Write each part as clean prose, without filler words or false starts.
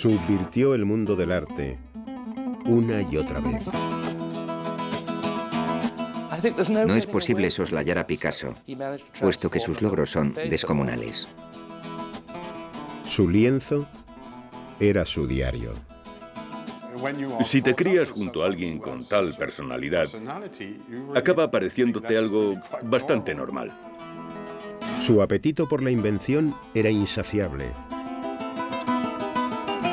Subvirtió el mundo del arte una y otra vez. No es posible soslayar a Picasso, puesto que sus logros son descomunales. Su lienzo era su diario. Si te crías junto a alguien con tal personalidad, acaba pareciéndote algo bastante normal. Su apetito por la invención era insaciable,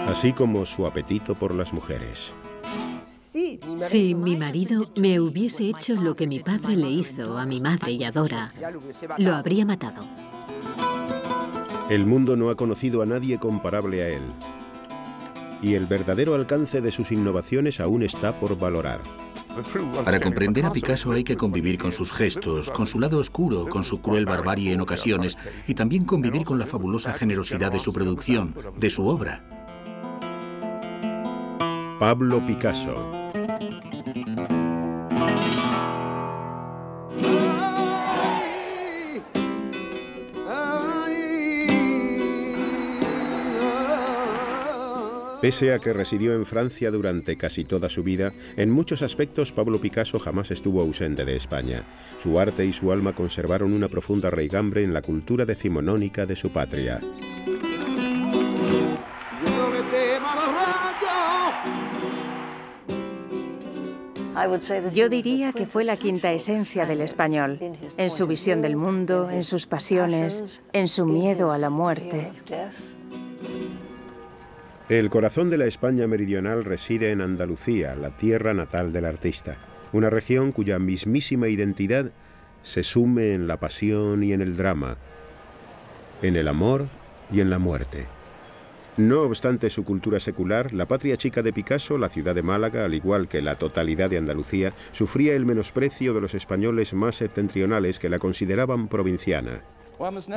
así como su apetito por las mujeres. Si mi marido me hubiese hecho lo que mi padre le hizo a mi madre y a Dora, lo habría matado. El mundo no ha conocido a nadie comparable a él, y el verdadero alcance de sus innovaciones aún está por valorar. Para comprender a Picasso hay que convivir con sus gestos, con su lado oscuro, con su cruel barbarie en ocasiones, y también convivir con la fabulosa generosidad de su producción, de su obra. Pablo Picasso. Pese a que residió en Francia durante casi toda su vida, en muchos aspectos Pablo Picasso jamás estuvo ausente de España. Su arte y su alma conservaron una profunda raigambre en la cultura decimonónica de su patria. Yo diría que fue la quinta esencia del español, en su visión del mundo, en sus pasiones, en su miedo a la muerte. El corazón de la España meridional reside en Andalucía, la tierra natal del artista, una región cuya mismísima identidad se sume en la pasión y en el drama, en el amor y en la muerte. No obstante su cultura secular, la patria chica de Picasso, la ciudad de Málaga, al igual que la totalidad de Andalucía, sufría el menosprecio de los españoles más septentrionales que la consideraban provinciana.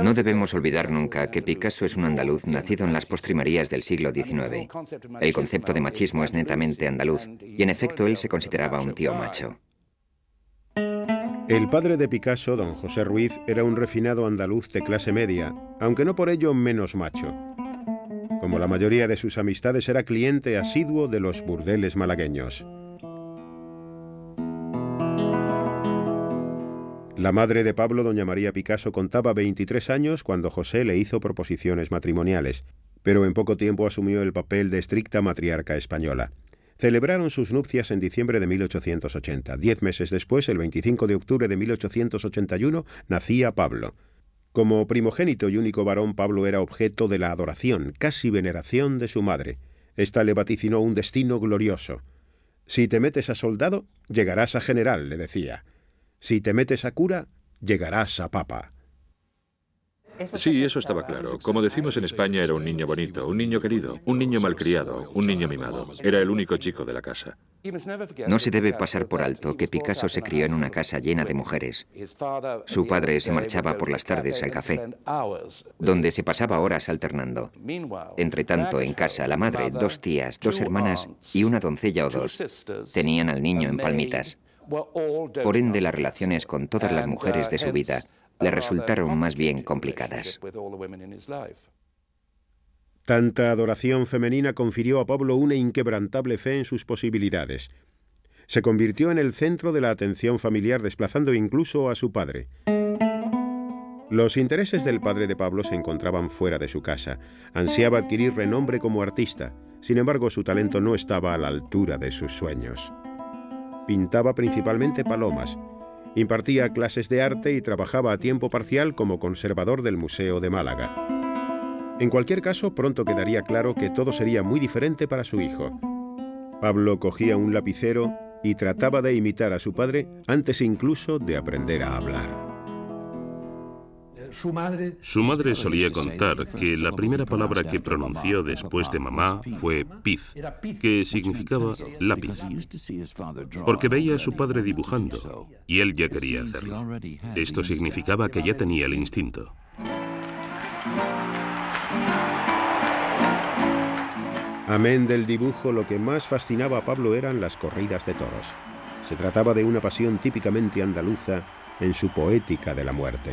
No debemos olvidar nunca que Picasso es un andaluz nacido en las postrimerías del siglo XIX. El concepto de machismo es netamente andaluz, y en efecto él se consideraba un tío macho. El padre de Picasso, don José Ruiz, era un refinado andaluz de clase media, aunque no por ello menos macho. Como la mayoría de sus amistades, era cliente asiduo de los burdeles malagueños. La madre de Pablo, doña María Picasso, contaba 23 años cuando José le hizo proposiciones matrimoniales, pero en poco tiempo asumió el papel de estricta matriarca española. Celebraron sus nupcias en diciembre de 1880. 10 meses después, el 25 de octubre de 1881, nacía Pablo. Como primogénito y único varón, Pablo era objeto de la adoración, casi veneración de su madre. Esta le vaticinó un destino glorioso. «Si te metes a soldado, llegarás a general», le decía. «Si te metes a cura, llegarás a papa». Sí, eso estaba claro. Como decimos en España, era un niño bonito, un niño querido, un niño malcriado, un niño mimado. Era el único chico de la casa. No se debe pasar por alto que Picasso se crió en una casa llena de mujeres. Su padre se marchaba por las tardes al café, donde se pasaba horas alternando. Entre tanto, en casa, la madre, 2 tías, 2 hermanas y una doncella o 2 tenían al niño en palmitas. Por ende, las relaciones con todas las mujeres de su vida le resultaron más bien complicadas. Tanta adoración femenina confirió a Pablo una inquebrantable fe en sus posibilidades. Se convirtió en el centro de la atención familiar, desplazando incluso a su padre. Los intereses del padre de Pablo se encontraban fuera de su casa. Ansiaba adquirir renombre como artista. Sin embargo, su talento no estaba a la altura de sus sueños. Pintaba principalmente palomas. Impartía clases de arte y trabajaba a tiempo parcial como conservador del Museo de Málaga. En cualquier caso, pronto quedaría claro que todo sería muy diferente para su hijo. Pablo cogía un lapicero y trataba de imitar a su padre antes incluso de aprender a hablar. Su madre solía contar que la primera palabra que pronunció después de mamá fue piz, que significaba lápiz, porque veía a su padre dibujando y él ya quería hacerlo. Esto significaba que ya tenía el instinto. Amén del dibujo, lo que más fascinaba a Pablo eran las corridas de toros. Se trataba de una pasión típicamente andaluza en su poética de la muerte.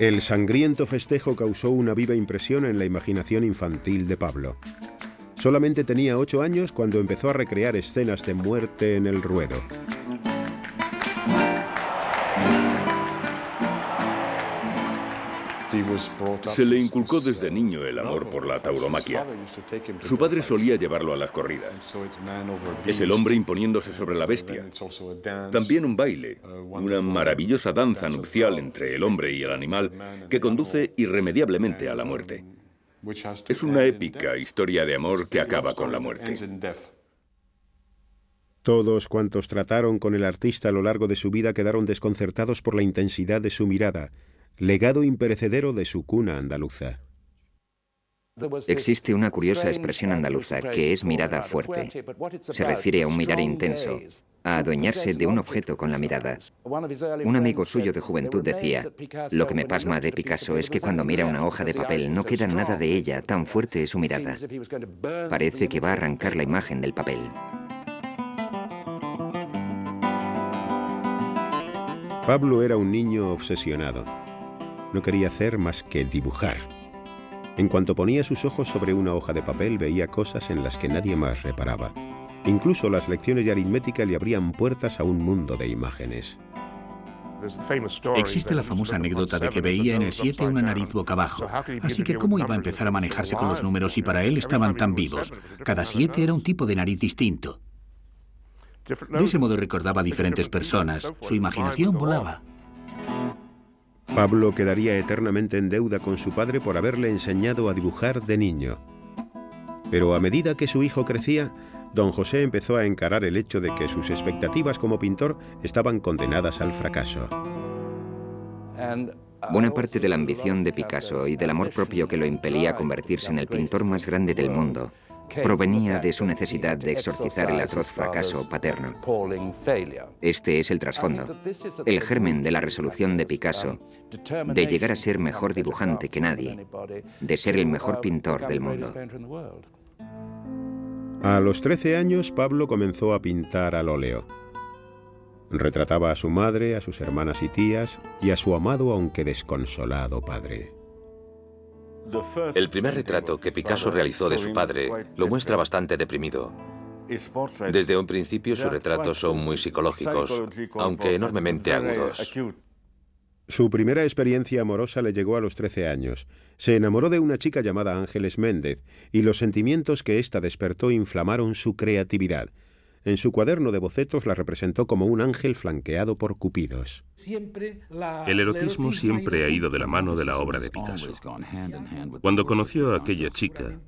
El sangriento festejo causó una viva impresión en la imaginación infantil de Pablo. Solamente tenía 8 años cuando empezó a recrear escenas de muerte en el ruedo. Se le inculcó desde niño el amor por la tauromaquia. Su padre solía llevarlo a las corridas. Es el hombre imponiéndose sobre la bestia. También un baile, una maravillosa danza nupcial entre el hombre y el animal que conduce irremediablemente a la muerte. Es una épica historia de amor que acaba con la muerte. Todos cuantos trataron con el artista a lo largo de su vida quedaron desconcertados por la intensidad de su mirada, legado imperecedero de su cuna andaluza. Existe una curiosa expresión andaluza que es mirada fuerte. Se refiere a un mirar intenso, a adueñarse de un objeto con la mirada. Un amigo suyo de juventud decía: lo que me pasma de Picasso es que cuando mira una hoja de papel no queda nada de ella, tan fuerte es su mirada. Parece que va a arrancar la imagen del papel. Pablo era un niño obsesionado. No quería hacer más que dibujar. En cuanto ponía sus ojos sobre una hoja de papel, veía cosas en las que nadie más reparaba. Incluso las lecciones de aritmética le abrían puertas a un mundo de imágenes. Existe la famosa anécdota de que veía en el 7 una nariz boca abajo. Así que ¿cómo iba a empezar a manejarse con los números si para él estaban tan vivos? Cada 7 era un tipo de nariz distinto. De ese modo recordaba a diferentes personas. Su imaginación volaba. Pablo quedaría eternamente en deuda con su padre por haberle enseñado a dibujar de niño. Pero a medida que su hijo crecía, don José empezó a encarar el hecho de que sus expectativas como pintor estaban condenadas al fracaso. Buena parte de la ambición de Picasso y del amor propio que lo impelía a convertirse en el pintor más grande del mundo provenía de su necesidad de exorcizar el atroz fracaso paterno. Este es el trasfondo, el germen de la resolución de Picasso de llegar a ser mejor dibujante que nadie, de ser el mejor pintor del mundo. A los 13 años, Pablo comenzó a pintar al óleo. Retrataba a su madre, a sus hermanas y tías y a su amado aunque desconsolado padre. El primer retrato que Picasso realizó de su padre lo muestra bastante deprimido. Desde un principio sus retratos son muy psicológicos, aunque enormemente agudos. Su primera experiencia amorosa le llegó a los 13 años. Se enamoró de una chica llamada Ángeles Méndez y los sentimientos que ésta despertó inflamaron su creatividad. En su cuaderno de bocetos la representó como un ángel flanqueado por cupidos. El erotismo siempre ha ido de la mano de la obra de Picasso. Cuando conoció a aquella chica,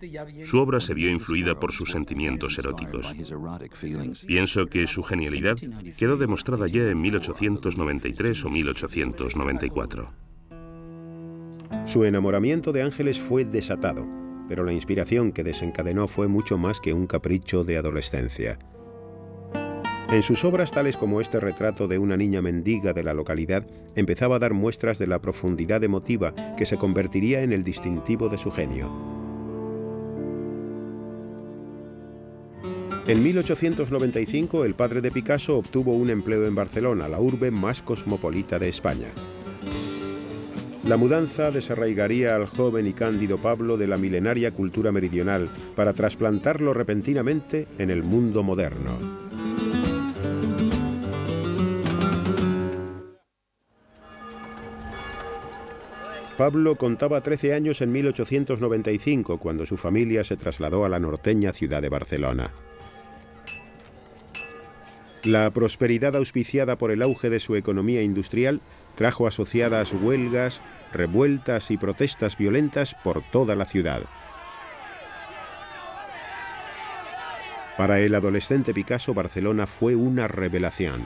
su obra se vio influida por sus sentimientos eróticos. Pienso que su genialidad quedó demostrada ya en 1893 o 1894. Su enamoramiento de Ángeles fue desatado, pero la inspiración que desencadenó fue mucho más que un capricho de adolescencia. En sus obras, tales como este retrato de una niña mendiga de la localidad, empezaba a dar muestras de la profundidad emotiva que se convertiría en el distintivo de su genio. En 1895, el padre de Picasso obtuvo un empleo en Barcelona, la urbe más cosmopolita de España. La mudanza desarraigaría al joven y cándido Pablo de la milenaria cultura meridional para trasplantarlo repentinamente en el mundo moderno. Pablo contaba 13 años en 1895, cuando su familia se trasladó a la norteña ciudad de Barcelona. La prosperidad auspiciada por el auge de su economía industrial trajo asociadas huelgas, revueltas y protestas violentas por toda la ciudad. Para el adolescente Picasso, Barcelona fue una revelación.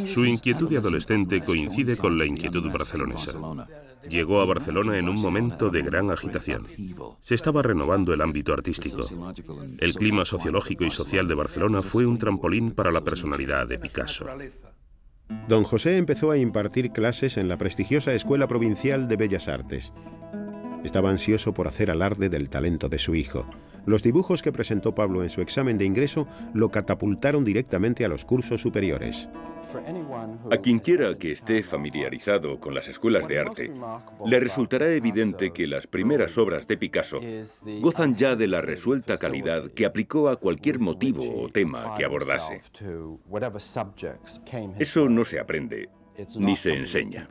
Su inquietud de adolescente coincide con la inquietud barcelonesa. Llegó a Barcelona en un momento de gran agitación. Se estaba renovando el ámbito artístico. El clima sociológico y social de Barcelona fue un trampolín para la personalidad de Picasso. Don José empezó a impartir clases en la prestigiosa Escuela Provincial de Bellas Artes. Estaba ansioso por hacer alarde del talento de su hijo. Los dibujos que presentó Pablo en su examen de ingreso lo catapultaron directamente a los cursos superiores. A quienquiera que esté familiarizado con las escuelas de arte, le resultará evidente que las primeras obras de Picasso gozan ya de la resuelta calidad que aplicó a cualquier motivo o tema que abordase. Eso no se aprende, ni se enseña.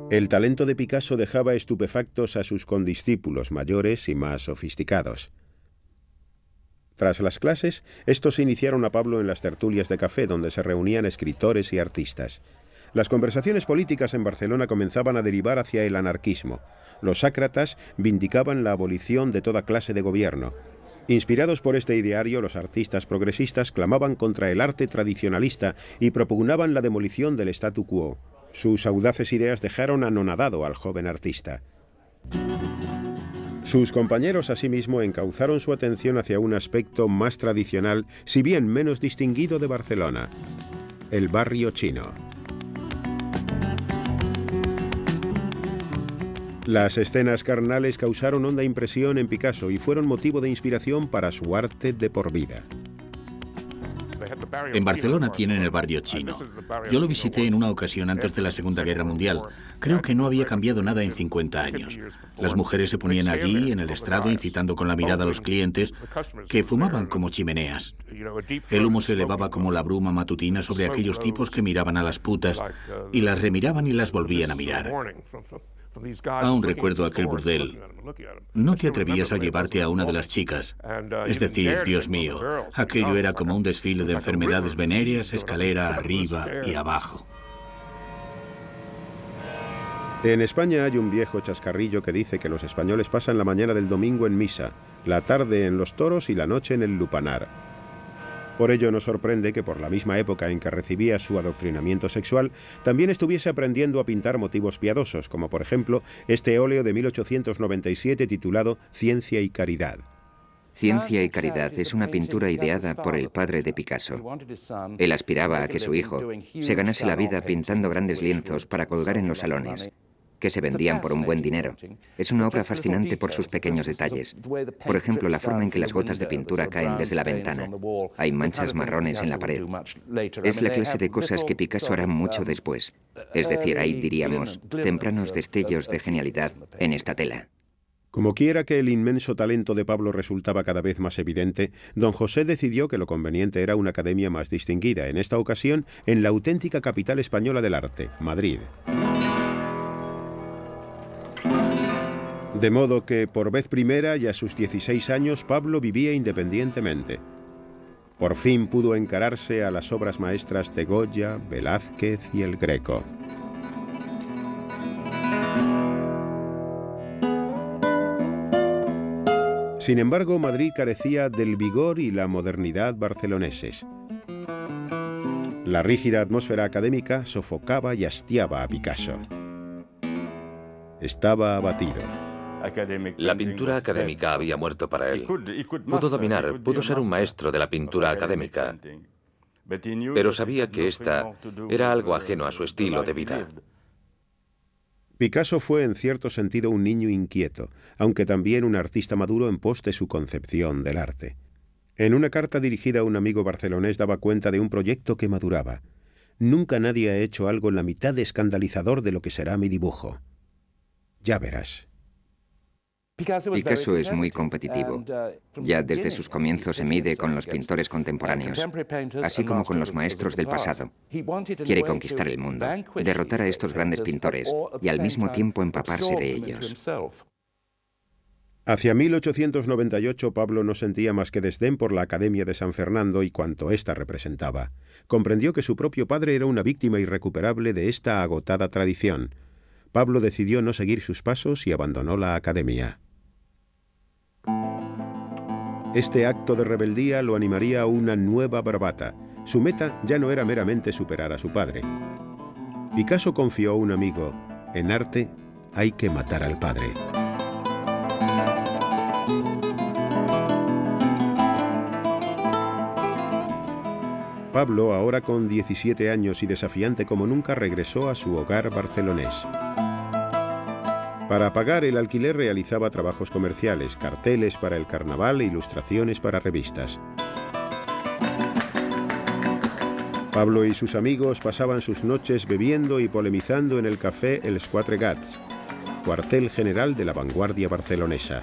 El talento de Picasso dejaba estupefactos a sus condiscípulos mayores y más sofisticados. Tras las clases, estos iniciaron a Pablo en las tertulias de café donde se reunían escritores y artistas. Las conversaciones políticas en Barcelona comenzaban a derivar hacia el anarquismo. Los sácratas vindicaban la abolición de toda clase de gobierno. Inspirados por este ideario, los artistas progresistas clamaban contra el arte tradicionalista y propugnaban la demolición del statu quo. Sus audaces ideas dejaron anonadado al joven artista. Sus compañeros, asimismo, encauzaron su atención hacia un aspecto más tradicional, si bien menos distinguido, de Barcelona: el barrio chino. Las escenas carnales causaron honda impresión en Picasso y fueron motivo de inspiración para su arte de por vida. En Barcelona tienen el barrio chino. Yo lo visité en una ocasión antes de la Segunda Guerra Mundial. Creo que no había cambiado nada en 50 años. Las mujeres se ponían allí, en el estrado, incitando con la mirada a los clientes, que fumaban como chimeneas. El humo se elevaba como la bruma matutina sobre aquellos tipos que miraban a las putas y las remiraban y las volvían a mirar. Aún recuerdo aquel burdel. No te atrevías a llevarte a una de las chicas. Es decir, Dios mío, aquello era como un desfile de enfermedades venéreas, escalera arriba y abajo. En España hay un viejo chascarrillo que dice que los españoles pasan la mañana del domingo en misa, la tarde en los toros y la noche en el lupanar. Por ello no sorprende que por la misma época en que recibía su adoctrinamiento sexual, también estuviese aprendiendo a pintar motivos piadosos, como por ejemplo este óleo de 1897 titulado Ciencia y Caridad. Ciencia y Caridad es una pintura ideada por el padre de Picasso. Él aspiraba a que su hijo se ganase la vida pintando grandes lienzos para colgar en los salones, que se vendían por un buen dinero. Es una obra fascinante por sus pequeños detalles. Por ejemplo, la forma en que las gotas de pintura caen desde la ventana. Hay manchas marrones en la pared. Es la clase de cosas que Picasso hará mucho después. Es decir, hay, diríamos, tempranos destellos de genialidad en esta tela. Como quiera que el inmenso talento de Pablo resultaba cada vez más evidente, don José decidió que lo conveniente era una academia más distinguida, en esta ocasión en la auténtica capital española del arte, Madrid. De modo que, por vez primera y a sus 16 años, Pablo vivía independientemente. Por fin pudo encararse a las obras maestras de Goya, Velázquez y el Greco. Sin embargo, Madrid carecía del vigor y la modernidad barceloneses. La rígida atmósfera académica sofocaba y hastiaba a Picasso. Estaba abatido. La pintura académica había muerto para él. Pudo dominar, pudo ser un maestro de la pintura académica, pero sabía que esta era algo ajeno a su estilo de vida. Picasso fue en cierto sentido un niño inquieto, aunque también un artista maduro en pos de su concepción del arte. En una carta dirigida a un amigo barcelonés daba cuenta de un proyecto que maduraba. Nunca nadie ha hecho algo en la mitad de escandalizador de lo que será mi dibujo. Ya verás. Picasso es muy competitivo. Ya desde sus comienzos se mide con los pintores contemporáneos, así como con los maestros del pasado. Quiere conquistar el mundo, derrotar a estos grandes pintores y al mismo tiempo empaparse de ellos. Hacia 1898 Pablo no sentía más que desdén por la Academia de San Fernando y cuanto ésta representaba. Comprendió que su propio padre era una víctima irrecuperable de esta agotada tradición. Pablo decidió no seguir sus pasos y abandonó la academia. Este acto de rebeldía lo animaría a una nueva bravata. Su meta ya no era meramente superar a su padre. Picasso confió a un amigo: en arte hay que matar al padre. Pablo, ahora con 17 años y desafiante como nunca, regresó a su hogar barcelonés. Para pagar el alquiler realizaba trabajos comerciales, carteles para el carnaval e ilustraciones para revistas. Pablo y sus amigos pasaban sus noches bebiendo y polemizando en el café Els Quatre Gats, cuartel general de la vanguardia barcelonesa.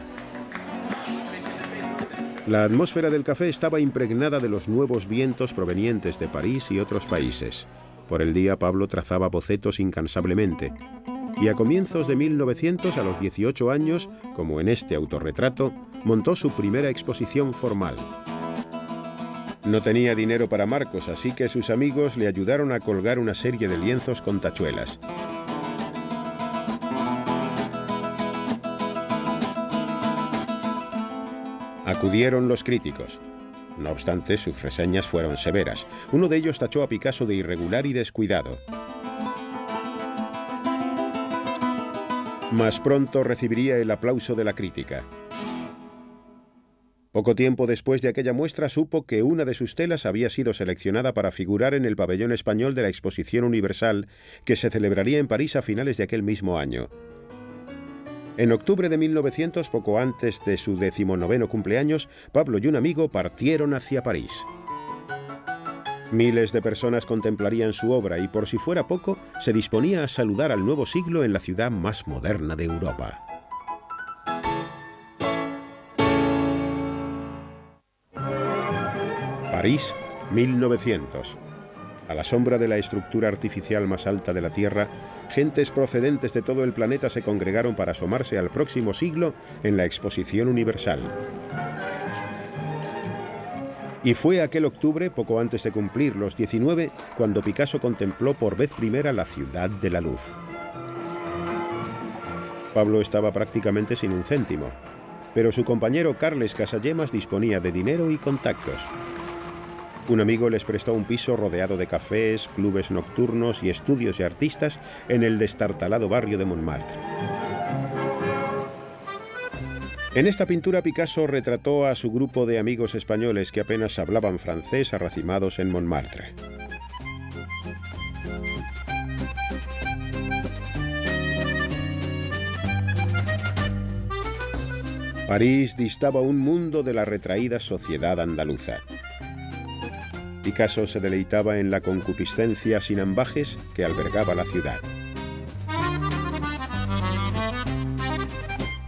La atmósfera del café estaba impregnada de los nuevos vientos provenientes de París y otros países. Por el día, Pablo trazaba bocetos incansablemente. Y a comienzos de 1900, a los 18 años, como en este autorretrato, montó su primera exposición formal. No tenía dinero para marcos, así que sus amigos le ayudaron a colgar una serie de lienzos con tachuelas. Acudieron los críticos. No obstante, sus reseñas fueron severas. Uno de ellos tachó a Picasso de irregular y descuidado. Mas pronto recibiría el aplauso de la crítica. Poco tiempo después de aquella muestra supo que una de sus telas había sido seleccionada para figurar en el pabellón español de la Exposición Universal, que se celebraría en París a finales de aquel mismo año. En octubre de 1900, poco antes de su 19º cumpleaños, Pablo y un amigo partieron hacia París. Miles de personas contemplarían su obra y, por si fuera poco, se disponía a saludar al nuevo siglo en la ciudad más moderna de Europa. París, 1900. A la sombra de la estructura artificial más alta de la Tierra, gentes procedentes de todo el planeta se congregaron para asomarse al próximo siglo en la Exposición Universal. Y fue aquel octubre, poco antes de cumplir los 19, cuando Picasso contempló por vez primera la ciudad de la luz. Pablo estaba prácticamente sin un céntimo, pero su compañero Carles Casagemas disponía de dinero y contactos. Un amigo les prestó un piso rodeado de cafés, clubes nocturnos y estudios de artistas en el destartalado barrio de Montmartre. En esta pintura Picasso retrató a su grupo de amigos españoles que apenas hablaban francés arracimados en Montmartre. París distaba un mundo de la retraída sociedad andaluza. Picasso se deleitaba en la concupiscencia sin ambajes que albergaba la ciudad.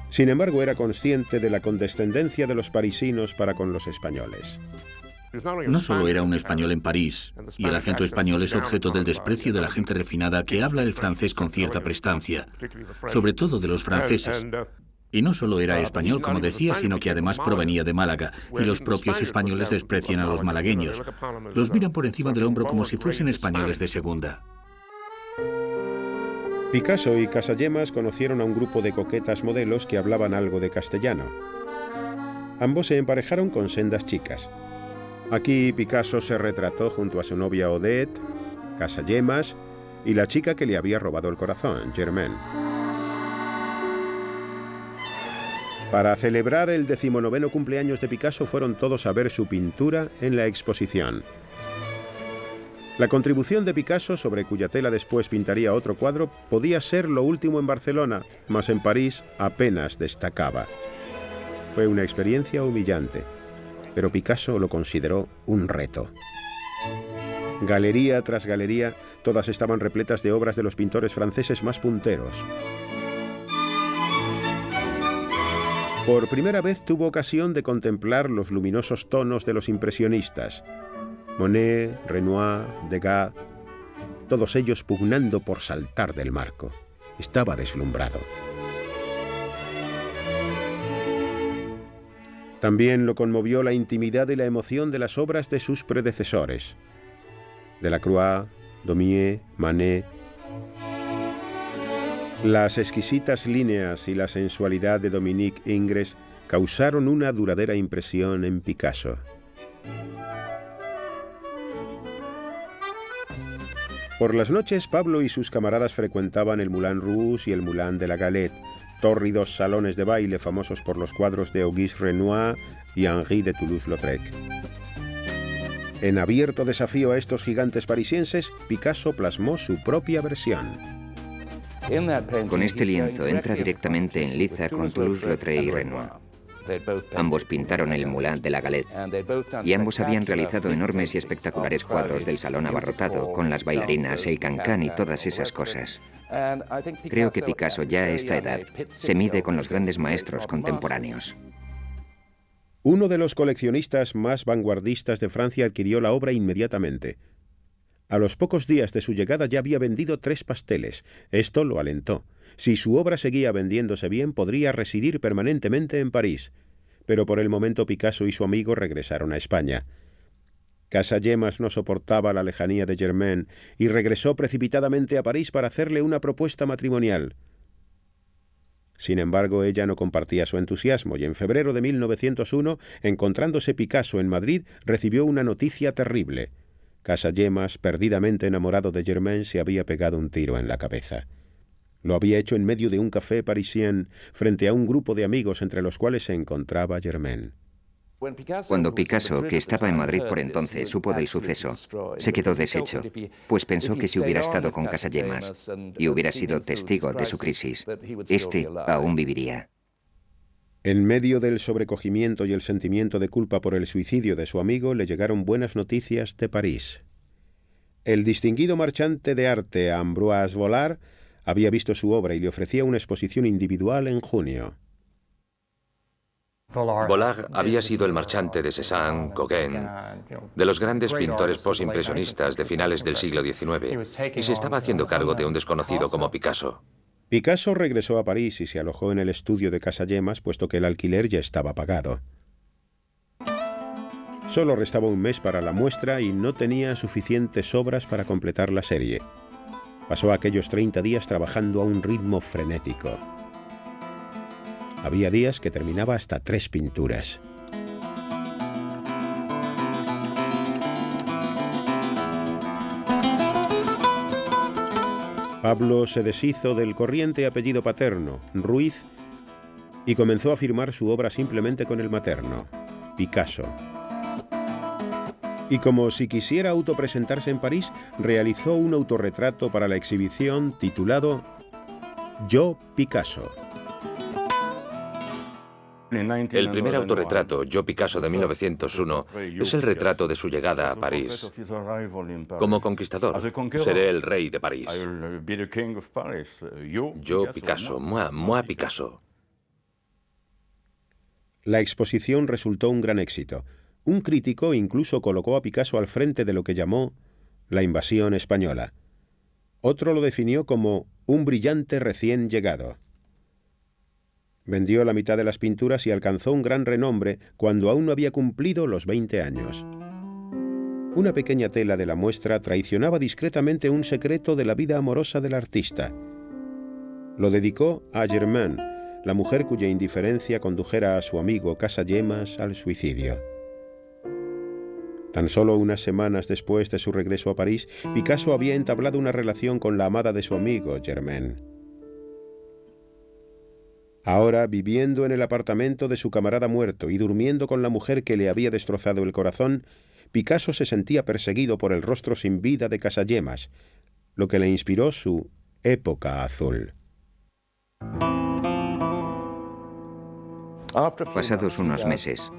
Sin embargo, era consciente de la condescendencia de los parisinos para con los españoles. No solo era un español en París, y el acento español es objeto del desprecio de la gente refinada que habla el francés con cierta prestancia, sobre todo de los franceses. Y no solo era español, como decía, sino que además provenía de Málaga, y los propios españoles desprecian a los malagueños. Los miran por encima del hombro como si fuesen españoles de segunda. Picasso y Casagemas conocieron a un grupo de coquetas modelos que hablaban algo de castellano. Ambos se emparejaron con sendas chicas. Aquí Picasso se retrató junto a su novia Odette, Casagemas y la chica que le había robado el corazón, Germaine. Para celebrar el 19º cumpleaños de Picasso fueron todos a ver su pintura en la exposición. La contribución de Picasso, sobre cuya tela después pintaría otro cuadro, podía ser lo último en Barcelona, mas en París apenas destacaba. Fue una experiencia humillante, pero Picasso lo consideró un reto. Galería tras galería, todas estaban repletas de obras de los pintores franceses más punteros. Por primera vez tuvo ocasión de contemplar los luminosos tonos de los impresionistas. Monet, Renoir, Degas, todos ellos pugnando por saltar del marco. Estaba deslumbrado. También lo conmovió la intimidad y la emoción de las obras de sus predecesores. Delacroix, Daumier, Manet. Las exquisitas líneas y la sensualidad de Dominique Ingres causaron una duradera impresión en Picasso. Por las noches, Pablo y sus camaradas frecuentaban el Moulin Rouge y el Moulin de la Galette, tórridos salones de baile famosos por los cuadros de Auguste Renoir y Henri de Toulouse-Lautrec. En abierto desafío a estos gigantes parisienses, Picasso plasmó su propia versión. Con este lienzo entra directamente en liza con Toulouse-Lautrec y Renoir. Ambos pintaron el Moulin de la Galette y ambos habían realizado enormes y espectaculares cuadros del salón abarrotado con las bailarinas, el cancán y todas esas cosas. Creo que Picasso ya a esta edad se mide con los grandes maestros contemporáneos. Uno de los coleccionistas más vanguardistas de Francia adquirió la obra inmediatamente. A los pocos días de su llegada ya había vendido 3 pasteles. Esto lo alentó. Si su obra seguía vendiéndose bien, podría residir permanentemente en París. Pero por el momento Picasso y su amigo regresaron a España. Casagemas no soportaba la lejanía de Germaine y regresó precipitadamente a París para hacerle una propuesta matrimonial. Sin embargo, ella no compartía su entusiasmo y en febrero de 1901, encontrándose Picasso en Madrid, recibió una noticia terrible. Casagemas, perdidamente enamorado de Germaine, se había pegado un tiro en la cabeza. Lo había hecho en medio de un café parisien, frente a un grupo de amigos entre los cuales se encontraba Germaine. Cuando Picasso, que estaba en Madrid por entonces, supo del suceso, se quedó deshecho, pues pensó que si hubiera estado con Casagemas y hubiera sido testigo de su crisis, este aún viviría. En medio del sobrecogimiento y el sentimiento de culpa por el suicidio de su amigo, le llegaron buenas noticias de París. El distinguido marchante de arte Ambroise Vollard había visto su obra y le ofrecía una exposición individual en junio. Vollard había sido el marchante de Cézanne, Gauguin, de los grandes pintores postimpresionistas de finales del siglo XIX, y se estaba haciendo cargo de un desconocido como Picasso. Picasso regresó a París y se alojó en el estudio de Casagemas, puesto que el alquiler ya estaba pagado. Solo restaba un mes para la muestra y no tenía suficientes obras para completar la serie. Pasó aquellos 30 días trabajando a un ritmo frenético. Había días que terminaba hasta 3 pinturas. Pablo se deshizo del corriente apellido paterno, Ruiz, y comenzó a firmar su obra simplemente con el materno, Picasso. Y como si quisiera autopresentarse en París, realizó un autorretrato para la exhibición titulado Yo, Picasso. El primer autorretrato, Yo, Picasso, de 1901, es el retrato de su llegada a París. Como conquistador, seré el rey de París. Yo, Picasso, moi, Picasso. La exposición resultó un gran éxito. Un crítico incluso colocó a Picasso al frente de lo que llamó la invasión española. Otro lo definió como un brillante recién llegado. Vendió la mitad de las pinturas y alcanzó un gran renombre cuando aún no había cumplido los 20 años. Una pequeña tela de la muestra traicionaba discretamente un secreto de la vida amorosa del artista. Lo dedicó a Germaine, la mujer cuya indiferencia condujera a su amigo Casagemas al suicidio. Tan solo unas semanas después de su regreso a París, Picasso había entablado una relación con la amada de su amigo, Germaine. Ahora, viviendo en el apartamento de su camarada muerto y durmiendo con la mujer que le había destrozado el corazón, Picasso se sentía perseguido por el rostro sin vida de Casagemas, lo que le inspiró su Época Azul. Pasados unos meses,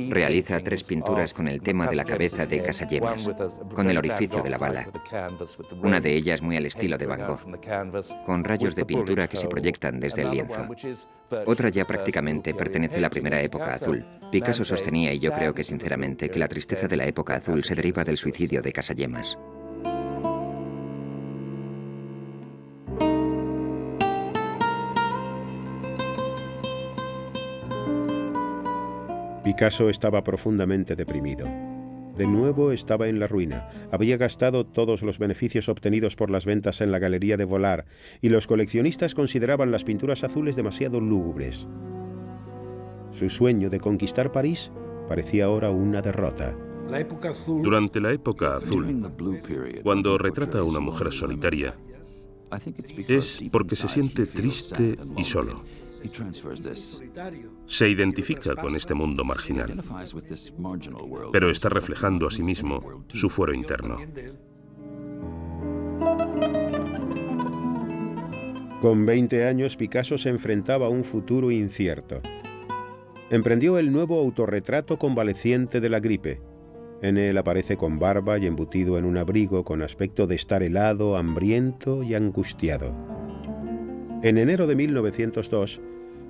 realiza 3 pinturas con el tema de la cabeza de Casagemas, con el orificio de la bala. Una de ellas muy al estilo de Van Gogh, con rayos de pintura que se proyectan desde el lienzo. Otra ya prácticamente pertenece a la primera época azul. Picasso sostenía, y yo creo que sinceramente, que la tristeza de la época azul se deriva del suicidio de Casagemas. Picasso estaba profundamente deprimido. De nuevo estaba en la ruina. Había gastado todos los beneficios obtenidos por las ventas en la galería de Vollard, y los coleccionistas consideraban las pinturas azules demasiado lúgubres. Su sueño de conquistar París parecía ahora una derrota. Durante la época azul, cuando retrata a una mujer solitaria, es porque se siente triste y solo. Se identifica con este mundo marginal, pero está reflejando a sí mismo su fuero interno. Con 20 años, Picasso se enfrentaba a un futuro incierto. Emprendió el nuevo autorretrato convaleciente de la gripe. En él aparece con barba y embutido en un abrigo con aspecto de estar helado, hambriento y angustiado. En enero de 1902,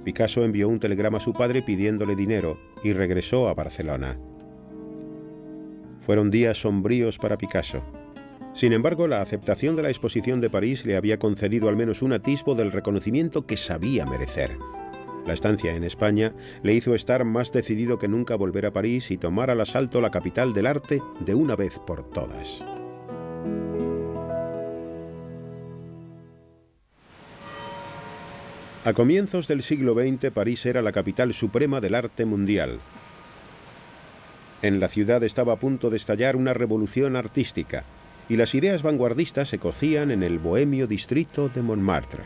Picasso envió un telegrama a su padre pidiéndole dinero y regresó a Barcelona. Fueron días sombríos para Picasso. Sin embargo, la aceptación de la exposición de París le había concedido al menos un atisbo del reconocimiento que sabía merecer. La estancia en España le hizo estar más decidido que nunca a volver a París y tomar al asalto la capital del arte de una vez por todas. A comienzos del siglo XX, París era la capital suprema del arte mundial. En la ciudad estaba a punto de estallar una revolución artística, y las ideas vanguardistas se cocían en el bohemio distrito de Montmartre.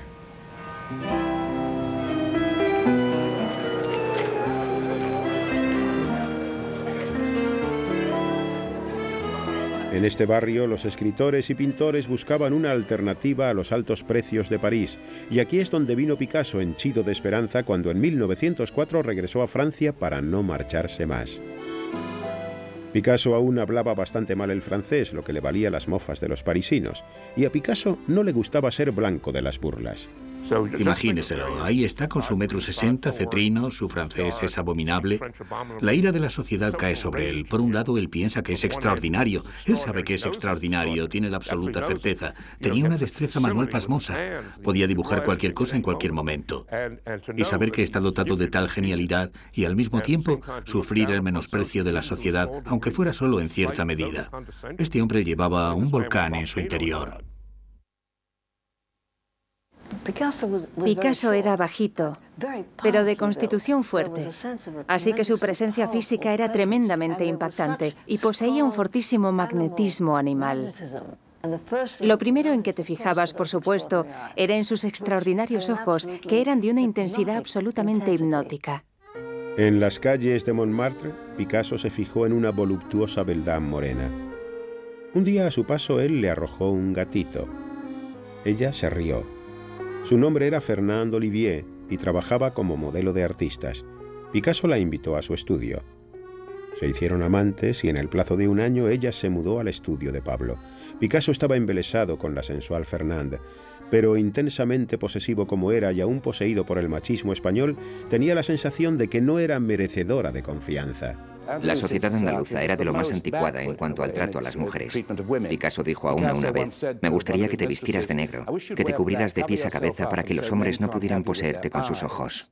En este barrio, los escritores y pintores buscaban una alternativa a los altos precios de París, y aquí es donde vino Picasso henchido de esperanza cuando en 1904 regresó a Francia para no marcharse más. Picasso aún hablaba bastante mal el francés, lo que le valía las mofas de los parisinos, y a Picasso no le gustaba ser blanco de las burlas. Imagíneselo, ahí está con su 1,60 m, cetrino, su francés es abominable. La ira de la sociedad cae sobre él. Por un lado, él piensa que es extraordinario. Él sabe que es extraordinario, tiene la absoluta certeza. Tenía una destreza manual pasmosa. Podía dibujar cualquier cosa en cualquier momento. Y saber que está dotado de tal genialidad y al mismo tiempo sufrir el menosprecio de la sociedad, aunque fuera solo en cierta medida. Este hombre llevaba un volcán en su interior. Picasso era bajito, pero de constitución fuerte, así que su presencia física era tremendamente impactante y poseía un fortísimo magnetismo animal. Lo primero en que te fijabas, por supuesto, era en sus extraordinarios ojos, que eran de una intensidad absolutamente hipnótica. En las calles de Montmartre, Picasso se fijó en una voluptuosa beldad morena. Un día a su paso él le arrojó un gatito. Ella se rió. Su nombre era Fernand Olivier y trabajaba como modelo de artistas. Picasso la invitó a su estudio. Se hicieron amantes y en el plazo de un año ella se mudó al estudio de Pablo. Picasso estaba embelesado con la sensual Fernand, pero intensamente posesivo como era y aún poseído por el machismo español, tenía la sensación de que no era merecedora de confianza. La sociedad andaluza era de lo más anticuada en cuanto al trato a las mujeres. Picasso dijo a una vez: me gustaría que te vistieras de negro, que te cubrieras de pies a cabeza para que los hombres no pudieran poseerte con sus ojos.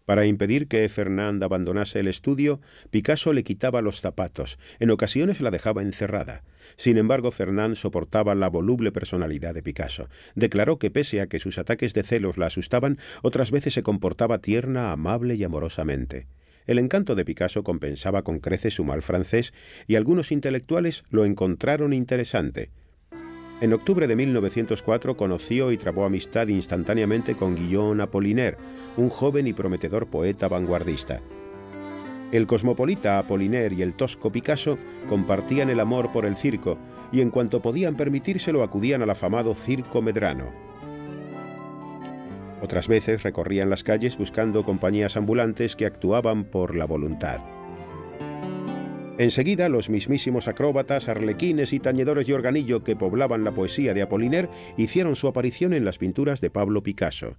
Para impedir que Fernand abandonase el estudio, Picasso le quitaba los zapatos. En ocasiones la dejaba encerrada. Sin embargo, Fernand soportaba la voluble personalidad de Picasso. Declaró que pese a que sus ataques de celos la asustaban, otras veces se comportaba tierna, amable y amorosamente. El encanto de Picasso compensaba con creces su mal francés y algunos intelectuales lo encontraron interesante. En octubre de 1904 conoció y trabó amistad instantáneamente con Guillaume Apollinaire, un joven y prometedor poeta vanguardista. El cosmopolita Apollinaire y el tosco Picasso compartían el amor por el circo y en cuanto podían permitírselo acudían al afamado Circo Medrano. Otras veces recorrían las calles buscando compañías ambulantes que actuaban por la voluntad. Enseguida, los mismísimos acróbatas, arlequines y tañedores de organillo que poblaban la poesía de Apollinaire hicieron su aparición en las pinturas de Pablo Picasso.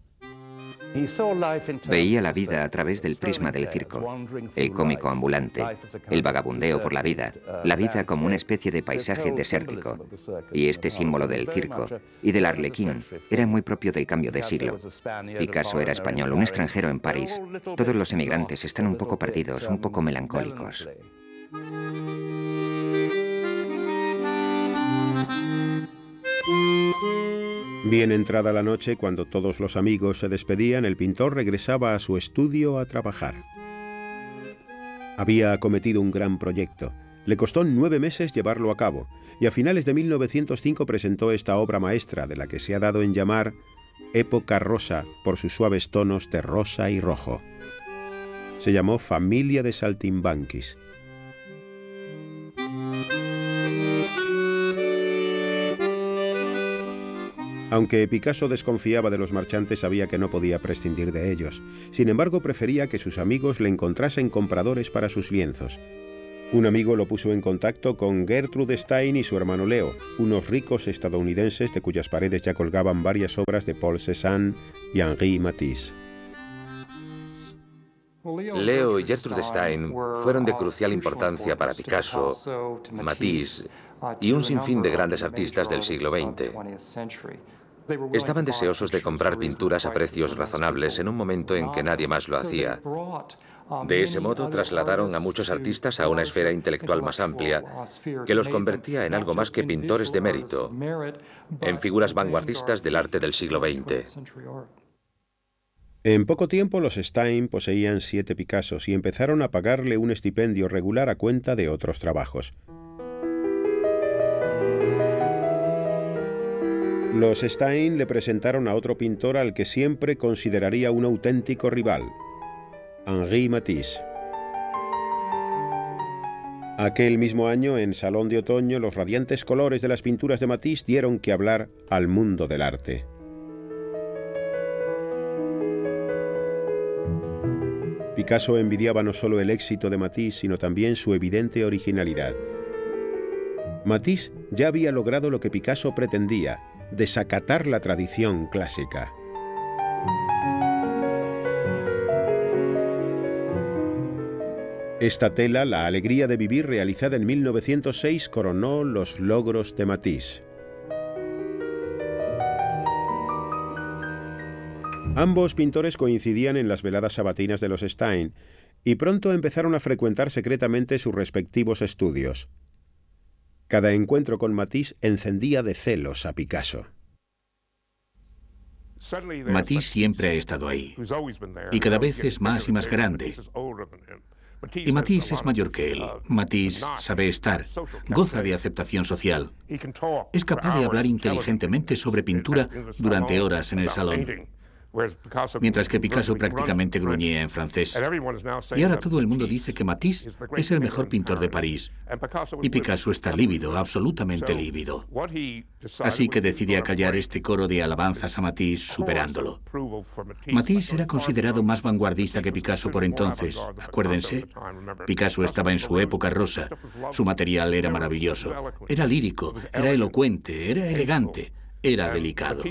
Veía la vida a través del prisma del circo, el cómico ambulante, el vagabundeo por la vida como una especie de paisaje desértico. Y este símbolo del circo y del arlequín era muy propio del cambio de siglo. Picasso era español, un extranjero en París. Todos los emigrantes están un poco perdidos, un poco melancólicos. Bien entrada la noche, cuando todos los amigos se despedían, el pintor regresaba a su estudio a trabajar. Había acometido un gran proyecto. Le costó 9 meses llevarlo a cabo, y a finales de 1905 presentó esta obra maestra, de la que se ha dado en llamar época rosa por sus suaves tonos de rosa y rojo. Se llamó Familia de Saltimbanquis. Aunque Picasso desconfiaba de los marchantes, sabía que no podía prescindir de ellos. Sin embargo, prefería que sus amigos le encontrasen compradores para sus lienzos. Un amigo lo puso en contacto con Gertrude Stein y su hermano Leo, unos ricos estadounidenses de cuyas paredes ya colgaban varias obras de Paul Cézanne y Henri Matisse. Leo y Gertrude Stein fueron de crucial importancia para Picasso, Matisse y un sinfín de grandes artistas del siglo XX. Estaban deseosos de comprar pinturas a precios razonables en un momento en que nadie más lo hacía. De ese modo trasladaron a muchos artistas a una esfera intelectual más amplia que los convertía en algo más que pintores de mérito, en figuras vanguardistas del arte del siglo XX. En poco tiempo los Stein poseían 7 Picassos y empezaron a pagarle un estipendio regular a cuenta de otros trabajos. Los Stein le presentaron a otro pintor al que siempre consideraría un auténtico rival, Henri Matisse. Aquel mismo año, en Salón de Otoño, los radiantes colores de las pinturas de Matisse dieron que hablar al mundo del arte. Picasso envidiaba no solo el éxito de Matisse, sino también su evidente originalidad. Matisse ya había logrado lo que Picasso pretendía: desacatar la tradición clásica. Esta tela, La alegría de vivir, realizada en 1906, coronó los logros de Matisse. Ambos pintores coincidían en las veladas sabatinas de los Stein y pronto empezaron a frecuentar secretamente sus respectivos estudios. Cada encuentro con Matisse encendía de celos a Picasso. Matisse siempre ha estado ahí, y cada vez es más y más grande. Y Matisse es mayor que él. Matisse sabe estar, goza de aceptación social. Es capaz de hablar inteligentemente sobre pintura durante horas en el salón, mientras que Picasso prácticamente gruñía en francés. Y ahora todo el mundo dice que Matisse es el mejor pintor de París, y Picasso está lívido, absolutamente lívido. Así que decidí acallar este coro de alabanzas a Matisse, superándolo. Matisse era considerado más vanguardista que Picasso por entonces. Acuérdense, Picasso estaba en su época rosa. Su material era maravilloso. Era lírico, era elocuente, era elegante. Era delicado.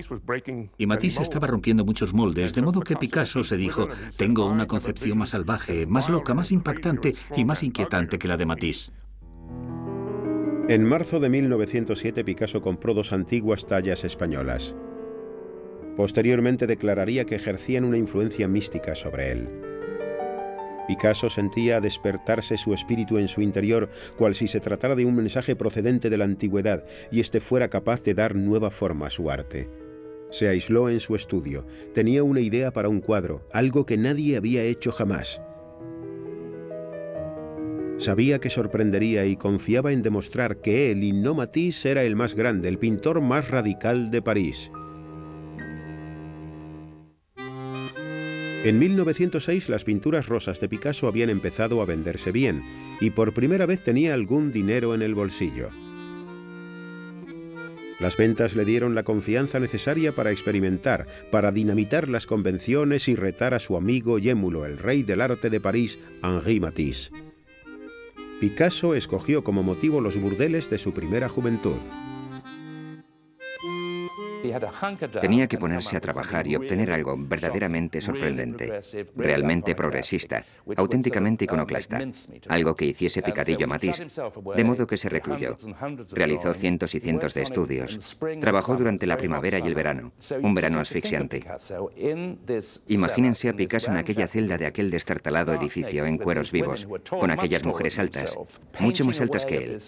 Y Matisse estaba rompiendo muchos moldes, de modo que Picasso se dijo: tengo una concepción más salvaje, más loca, más impactante y más inquietante que la de Matisse. En marzo de 1907, Picasso compró 2 antiguas tallas españolas. Posteriormente declararía que ejercían una influencia mística sobre él. Picasso sentía despertarse su espíritu en su interior, cual si se tratara de un mensaje procedente de la antigüedad, y éste fuera capaz de dar nueva forma a su arte. Se aisló en su estudio. Tenía una idea para un cuadro, algo que nadie había hecho jamás. Sabía que sorprendería y confiaba en demostrar que él y no Matisse era el más grande, el pintor más radical de París. En 1906 las pinturas rosas de Picasso habían empezado a venderse bien y por primera vez tenía algún dinero en el bolsillo. Las ventas le dieron la confianza necesaria para experimentar, para dinamitar las convenciones y retar a su amigo y émulo, el rey del arte de París, Henri Matisse. Picasso escogió como motivo los burdeles de su primera juventud. Tenía que ponerse a trabajar y obtener algo verdaderamente sorprendente, realmente progresista, auténticamente iconoclasta, algo que hiciese picadillo a Matisse, de modo que se recluyó. Realizó cientos y cientos de estudios. Trabajó durante la primavera y el verano, un verano asfixiante. Imagínense a Picasso en aquella celda de aquel destartalado edificio en cueros vivos, con aquellas mujeres altas, mucho más altas que él,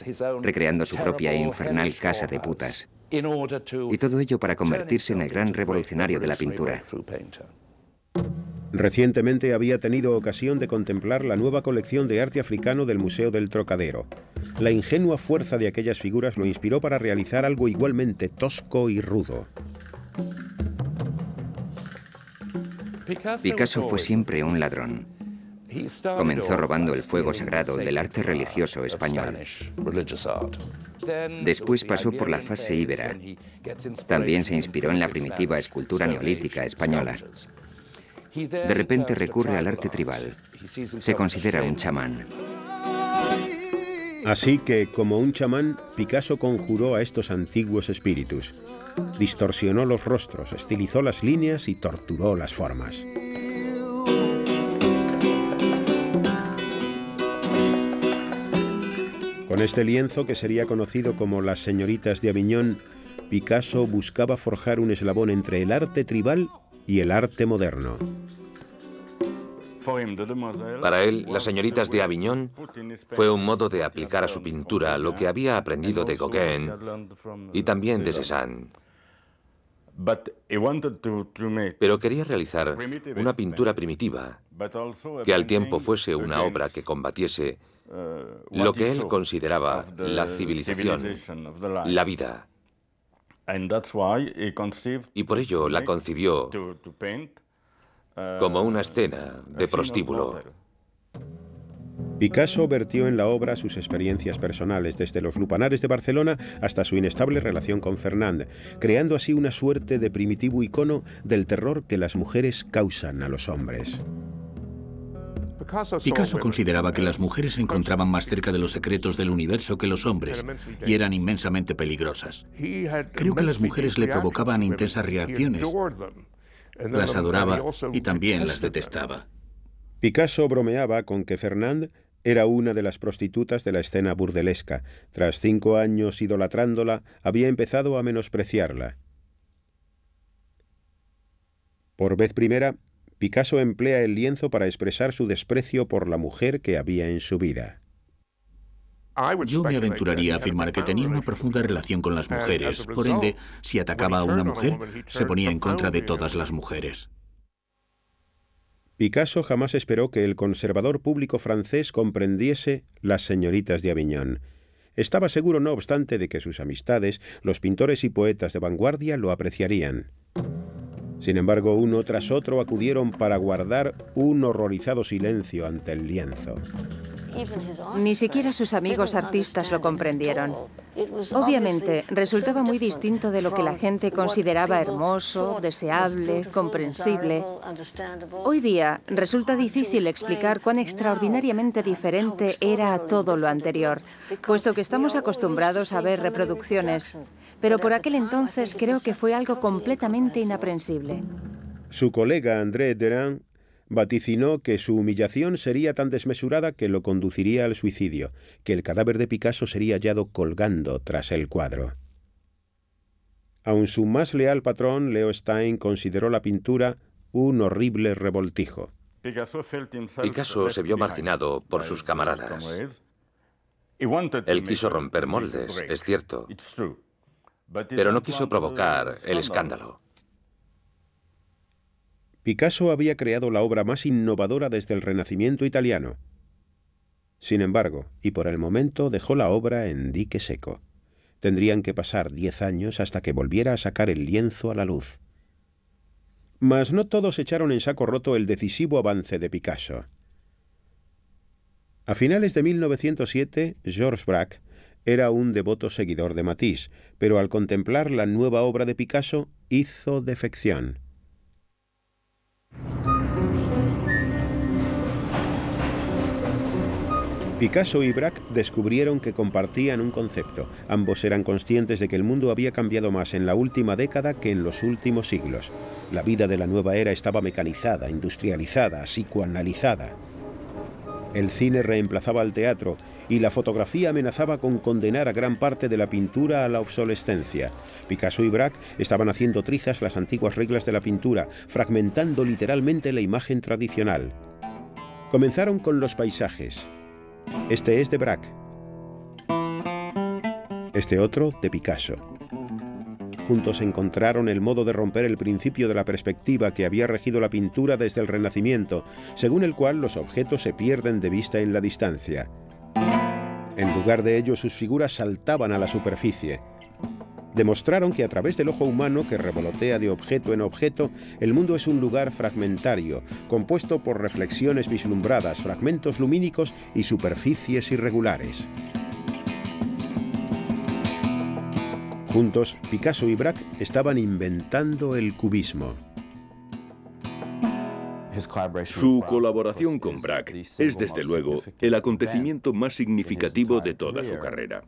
recreando su propia e infernal casa de putas. Y todo ello para convertirse en el gran revolucionario de la pintura. Recientemente había tenido ocasión de contemplar la nueva colección de arte africano del Museo del Trocadero. La ingenua fuerza de aquellas figuras lo inspiró para realizar algo igualmente tosco y rudo. Picasso fue siempre un ladrón. Comenzó robando el fuego sagrado del arte religioso español. Después pasó por la fase íbera. También se inspiró en la primitiva escultura neolítica española. De repente recurre al arte tribal. Se considera un chamán. Así que, como un chamán, Picasso conjuró a estos antiguos espíritus. Distorsionó los rostros, estilizó las líneas y torturó las formas. Con este lienzo, que sería conocido como Las señoritas de Aviñón, Picasso buscaba forjar un eslabón entre el arte tribal y el arte moderno. Para él, Las señoritas de Aviñón fue un modo de aplicar a su pintura lo que había aprendido de Gauguin y también de Cézanne. Pero quería realizar una pintura primitiva, que al tiempo fuese una obra que combatiese lo que él consideraba la civilización, la vida. Y por ello la concibió como una escena de prostíbulo. Picasso vertió en la obra sus experiencias personales, desde los lupanares de Barcelona hasta su inestable relación con Fernand, creando así una suerte de primitivo icono del terror que las mujeres causan a los hombres. Picasso consideraba que las mujeres se encontraban más cerca de los secretos del universo que los hombres y eran inmensamente peligrosas. Creo que a las mujeres le provocaban intensas reacciones. Las adoraba y también las detestaba. Picasso bromeaba con que Fernand era una de las prostitutas de la escena burdelesca. Tras 5 años idolatrándola, había empezado a menospreciarla. Por vez primera, Picasso emplea el lienzo para expresar su desprecio por la mujer que había en su vida. Yo me aventuraría a afirmar que tenía una profunda relación con las mujeres. Por ende, si atacaba a una mujer, se ponía en contra de todas las mujeres. Picasso jamás esperó que el conservador público francés comprendiese Las señoritas de Aviñón. Estaba seguro, no obstante, de que sus amistades, los pintores y poetas de vanguardia, lo apreciarían. Sin embargo, uno tras otro acudieron para guardar un horrorizado silencio ante el lienzo. Ni siquiera sus amigos artistas lo comprendieron. Obviamente, resultaba muy distinto de lo que la gente consideraba hermoso, deseable, comprensible. Hoy día, resulta difícil explicar cuán extraordinariamente diferente era a todo lo anterior, puesto que estamos acostumbrados a ver reproducciones. Pero por aquel entonces creo que fue algo completamente inaprensible. Su colega André Derain vaticinó que su humillación sería tan desmesurada que lo conduciría al suicidio, que el cadáver de Picasso sería hallado colgando tras el cuadro. Aun su más leal patrón, Leo Stein, consideró la pintura un horrible revoltijo. Picasso se vio marginado por sus camaradas. Él quiso romper moldes, es cierto, pero no quiso provocar el escándalo. Picasso había creado la obra más innovadora desde el Renacimiento italiano. Sin embargo, y por el momento, dejó la obra en dique seco. Tendrían que pasar 10 años hasta que volviera a sacar el lienzo a la luz. Mas no todos echaron en saco roto el decisivo avance de Picasso. A finales de 1907, Georges Braque era un devoto seguidor de Matisse, pero al contemplar la nueva obra de Picasso, hizo defección. Picasso y Braque descubrieron que compartían un concepto. Ambos eran conscientes de que el mundo había cambiado más en la última década que en los últimos siglos. La vida de la nueva era estaba mecanizada, industrializada, psicoanalizada. El cine reemplazaba al teatro y la fotografía amenazaba con condenar a gran parte de la pintura a la obsolescencia. Picasso y Braque estaban haciendo trizas las antiguas reglas de la pintura, fragmentando literalmente la imagen tradicional. Comenzaron con los paisajes. Este es de Braque. Este otro de Picasso. Juntos encontraron el modo de romper el principio de la perspectiva que había regido la pintura desde el Renacimiento, según el cual los objetos se pierden de vista en la distancia. En lugar de ello, sus figuras saltaban a la superficie. Demostraron que a través del ojo humano que revolotea de objeto en objeto, el mundo es un lugar fragmentario, compuesto por reflexiones vislumbradas, fragmentos lumínicos y superficies irregulares. Juntos, Picasso y Braque estaban inventando el cubismo. Su colaboración con Braque es, desde luego, el acontecimiento más significativo de toda su carrera.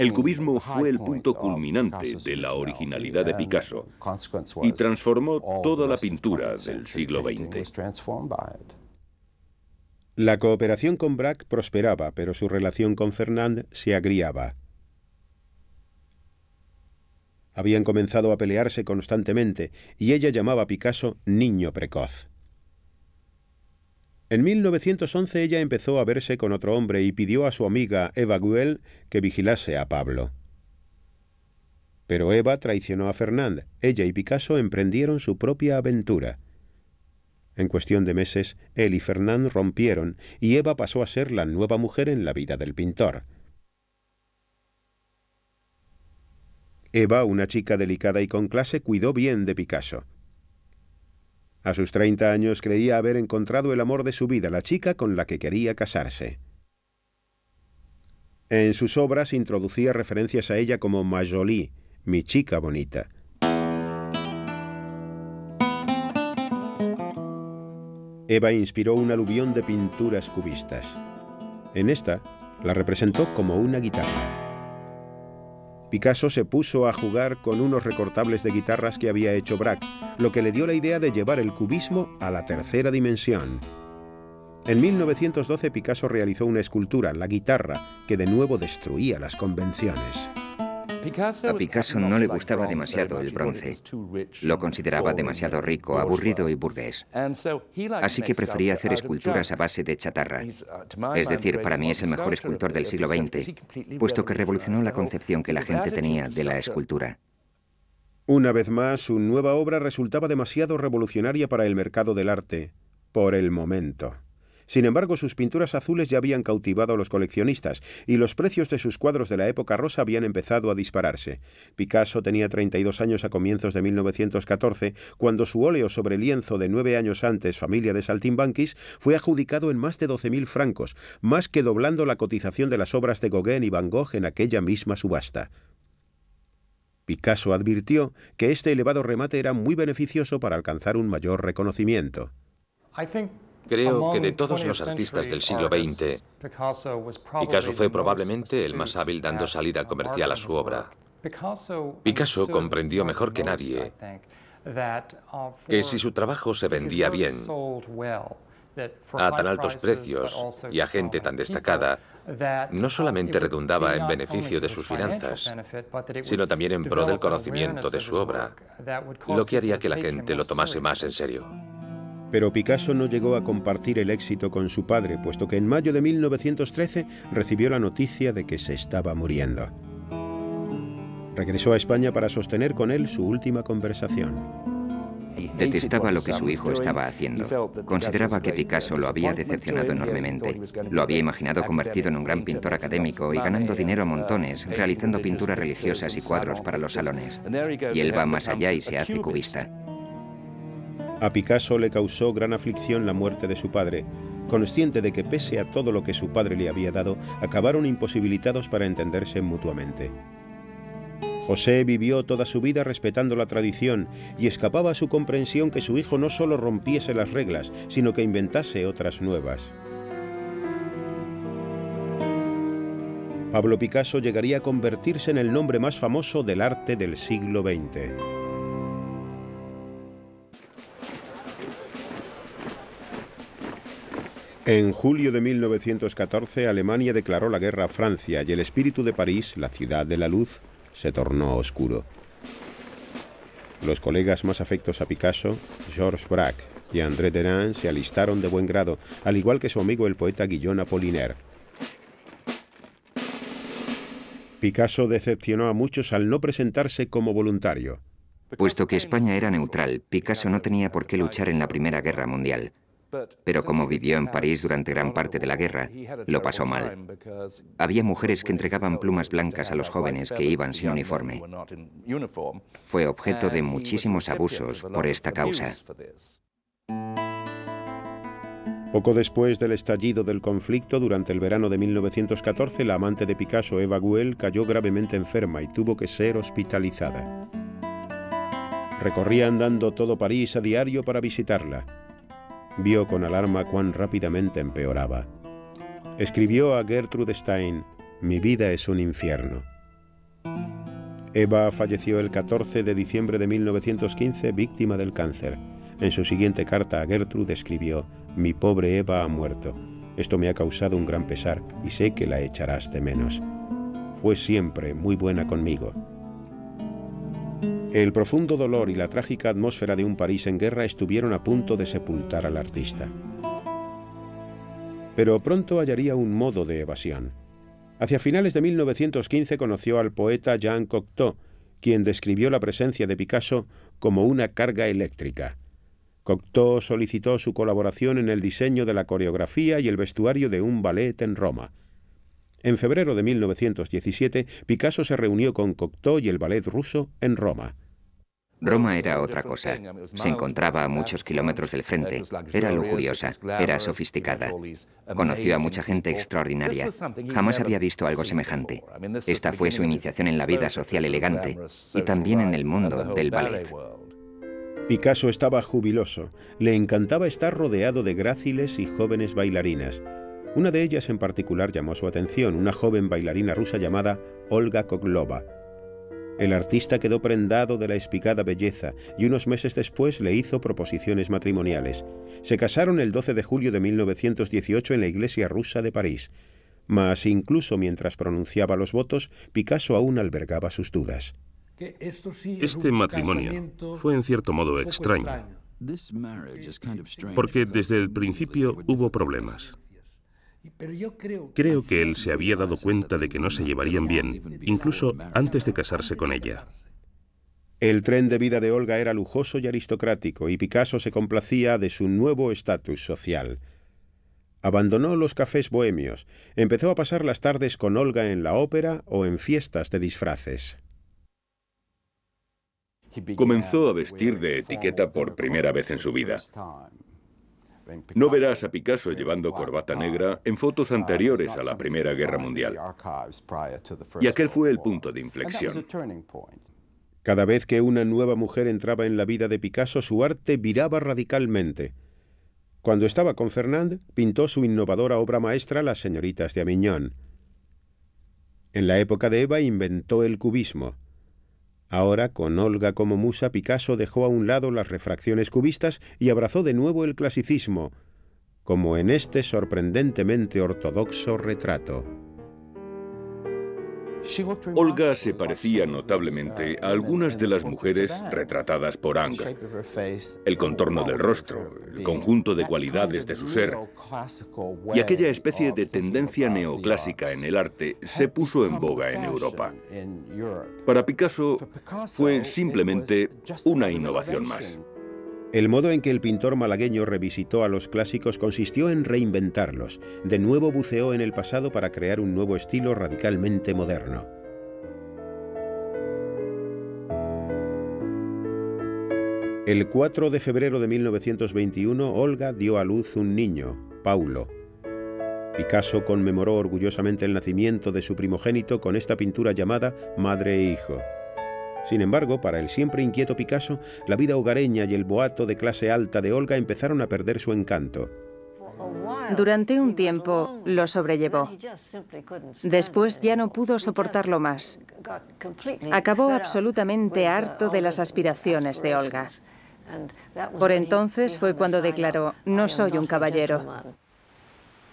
El cubismo fue el punto culminante de la originalidad de Picasso y transformó toda la pintura del siglo XX. La cooperación con Braque prosperaba, pero su relación con Fernand se agriaba. Habían comenzado a pelearse constantemente y ella llamaba a Picasso niño precoz. En 1911 ella empezó a verse con otro hombre y pidió a su amiga Eva Guel que vigilase a Pablo. Pero Eva traicionó a Fernand. Ella y Picasso emprendieron su propia aventura. En cuestión de meses, él y Fernand rompieron y Eva pasó a ser la nueva mujer en la vida del pintor. Eva, una chica delicada y con clase, cuidó bien de Picasso. A sus 30 años creía haber encontrado el amor de su vida, la chica con la que quería casarse. En sus obras introducía referencias a ella como ma jolie, mi chica bonita. Eva inspiró un aluvión de pinturas cubistas. En esta, la representó como una guitarra. Picasso se puso a jugar con unos recortables de guitarras que había hecho Braque, lo que le dio la idea de llevar el cubismo a la tercera dimensión. En 1912 Picasso realizó una escultura, la guitarra, que de nuevo destruía las convenciones. A Picasso no le gustaba demasiado el bronce. Lo consideraba demasiado rico, aburrido y burgués. Así que prefería hacer esculturas a base de chatarra. Es decir, para mí es el mejor escultor del siglo XX, puesto que revolucionó la concepción que la gente tenía de la escultura. Una vez más, su nueva obra resultaba demasiado revolucionaria para el mercado del arte, por el momento. Sin embargo, sus pinturas azules ya habían cautivado a los coleccionistas y los precios de sus cuadros de la época rosa habían empezado a dispararse. Picasso tenía 32 años a comienzos de 1914, cuando su óleo sobre lienzo de 9 años antes, Familia de Saltimbanquis, fue adjudicado en más de 12.000 francos, más que doblando la cotización de las obras de Gauguin y Van Gogh en aquella misma subasta. Picasso advirtió que este elevado remate era muy beneficioso para alcanzar un mayor reconocimiento. Creo que de todos los artistas del siglo XX, Picasso fue probablemente el más hábil dando salida comercial a su obra. Picasso comprendió mejor que nadie que si su trabajo se vendía bien, a tan altos precios y a gente tan destacada, no solamente redundaba en beneficio de sus finanzas, sino también en pro del conocimiento de su obra, lo que haría que la gente lo tomase más en serio. Pero Picasso no llegó a compartir el éxito con su padre, puesto que en mayo de 1913 recibió la noticia de que se estaba muriendo. Regresó a España para sostener con él su última conversación. Detestaba lo que su hijo estaba haciendo. Consideraba que Picasso lo había decepcionado enormemente. Lo había imaginado convertido en un gran pintor académico y ganando dinero a montones, realizando pinturas religiosas y cuadros para los salones. Y él va más allá y se hace cubista. A Picasso le causó gran aflicción la muerte de su padre, consciente de que pese a todo lo que su padre le había dado, acabaron imposibilitados para entenderse mutuamente. José vivió toda su vida respetando la tradición y escapaba a su comprensión que su hijo no solo rompiese las reglas, sino que inventase otras nuevas. Pablo Picasso llegaría a convertirse en el nombre más famoso del arte del siglo XX. En julio de 1914, Alemania declaró la guerra a Francia y el espíritu de París, la ciudad de la luz, se tornó oscuro. Los colegas más afectos a Picasso, Georges Braque y André Derain, se alistaron de buen grado, al igual que su amigo el poeta Guillaume Apollinaire. Picasso decepcionó a muchos al no presentarse como voluntario. Puesto que España era neutral, Picasso no tenía por qué luchar en la Primera Guerra Mundial. pero como vivió en París durante gran parte de la guerra, lo pasó mal. Había mujeres que entregaban plumas blancas a los jóvenes que iban sin uniforme. Fue objeto de muchísimos abusos por esta causa. Poco después del estallido del conflicto, durante el verano de 1914, la amante de Picasso, Eva Guel, cayó gravemente enferma y tuvo que ser hospitalizada. Recorría andando todo París a diario para visitarla. Vio con alarma cuán rápidamente empeoraba. Escribió a Gertrude Stein: «Mi vida es un infierno». Eva falleció el 14 de diciembre de 1915, víctima del cáncer. En su siguiente carta a Gertrude escribió: «Mi pobre Eva ha muerto. Esto me ha causado un gran pesar y sé que la echarás de menos. Fue siempre muy buena conmigo». El profundo dolor y la trágica atmósfera de un París en guerra estuvieron a punto de sepultar al artista. Pero pronto hallaría un modo de evasión. Hacia finales de 1915 conoció al poeta Jean Cocteau, quien describió la presencia de Picasso como una carga eléctrica. Cocteau solicitó su colaboración en el diseño de la coreografía y el vestuario de un ballet en Roma. En febrero de 1917, Picasso se reunió con Cocteau y el ballet ruso en Roma. Roma era otra cosa. Se encontraba a muchos kilómetros del frente. Era lujuriosa, era sofisticada. Conoció a mucha gente extraordinaria. Jamás había visto algo semejante. Esta fue su iniciación en la vida social elegante y también en el mundo del ballet. Picasso estaba jubiloso. Le encantaba estar rodeado de gráciles y jóvenes bailarinas. Una de ellas en particular llamó su atención, una joven bailarina rusa llamada Olga Koglova. El artista quedó prendado de la espigada belleza y unos meses después le hizo proposiciones matrimoniales. Se casaron el 12 de julio de 1918 en la iglesia rusa de París. Mas incluso mientras pronunciaba los votos, Picasso aún albergaba sus dudas. Este matrimonio fue en cierto modo extraño, porque desde el principio hubo problemas. Creo que él se había dado cuenta de que no se llevarían bien, incluso antes de casarse con ella. El tren de vida de Olga era lujoso y aristocrático, y Picasso se complacía de su nuevo estatus social. Abandonó los cafés bohemios, empezó a pasar las tardes con Olga en la ópera o en fiestas de disfraces. Comenzó a vestir de etiqueta por primera vez en su vida. No verás a Picasso llevando corbata negra en fotos anteriores a la Primera Guerra Mundial. Y aquel fue el punto de inflexión. Cada vez que una nueva mujer entraba en la vida de Picasso, su arte viraba radicalmente. Cuando estaba con Fernand, pintó su innovadora obra maestra Las señoritas de Avignon. En la época de Eva inventó el cubismo. Ahora, con Olga como musa, Picasso dejó a un lado las refracciones cubistas y abrazó de nuevo el clasicismo, como en este sorprendentemente ortodoxo retrato. Olga se parecía notablemente a algunas de las mujeres retratadas por Ingres. El contorno del rostro, el conjunto de cualidades de su ser y aquella especie de tendencia neoclásica en el arte se puso en boga en Europa. Para Picasso fue simplemente una innovación más. El modo en que el pintor malagueño revisitó a los clásicos consistió en reinventarlos. De nuevo buceó en el pasado para crear un nuevo estilo radicalmente moderno. El 4 de febrero de 1921, Olga dio a luz un niño, Paulo. Picasso conmemoró orgullosamente el nacimiento de su primogénito con esta pintura llamada Madre e Hijo. Sin embargo, para el siempre inquieto Picasso, la vida hogareña y el boato de clase alta de Olga empezaron a perder su encanto. Durante un tiempo lo sobrellevó. Después ya no pudo soportarlo más. Acabó absolutamente harto de las aspiraciones de Olga. Por entonces fue cuando declaró: «No soy un caballero».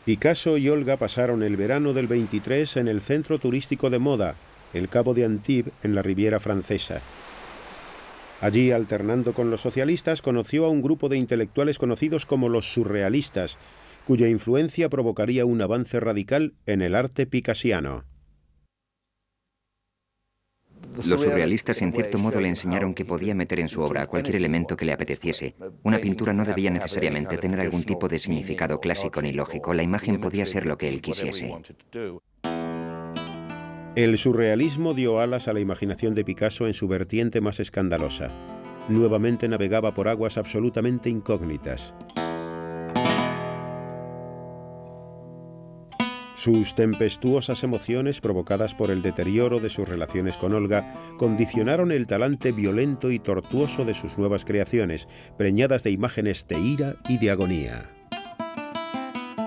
Picasso y Olga pasaron el verano del 23 en el centro turístico de moda, el Cabo de Antibes, en la Riviera Francesa. Allí, alternando con los socialistas, conoció a un grupo de intelectuales conocidos como los surrealistas, cuya influencia provocaría un avance radical en el arte picassiano. Los surrealistas en cierto modo le enseñaron que podía meter en su obra cualquier elemento que le apeteciese. Una pintura no debía necesariamente tener algún tipo de significado clásico ni lógico. La imagen podía ser lo que él quisiese. El surrealismo dio alas a la imaginación de Picasso en su vertiente más escandalosa. Nuevamente navegaba por aguas absolutamente incógnitas. Sus tempestuosas emociones, provocadas por el deterioro de sus relaciones con Olga, condicionaron el talante violento y tortuoso de sus nuevas creaciones, preñadas de imágenes de ira y de agonía.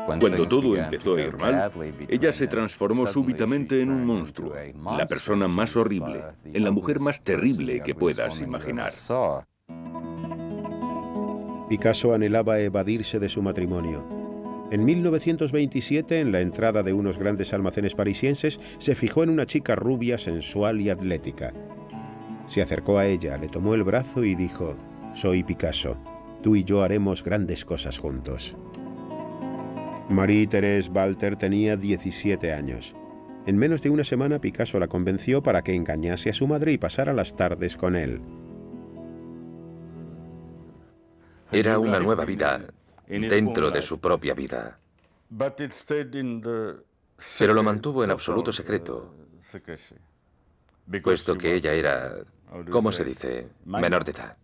Cuando todo empezó a ir mal, ella se transformó súbitamente en un monstruo, la persona más horrible, en la mujer más terrible que puedas imaginar. Picasso anhelaba evadirse de su matrimonio. En 1927, en la entrada de unos grandes almacenes parisienses, se fijó en una chica rubia, sensual y atlética. Se acercó a ella, le tomó el brazo y dijo: «Soy Picasso. Tú y yo haremos grandes cosas juntos». Marie-Thérèse Walter tenía 17 años. En menos de una semana, Picasso la convenció para que engañase a su madre y pasara las tardes con él. Era una nueva vida dentro de su propia vida. Pero lo mantuvo en absoluto secreto, puesto que ella era, ¿cómo se dice?, menor de edad.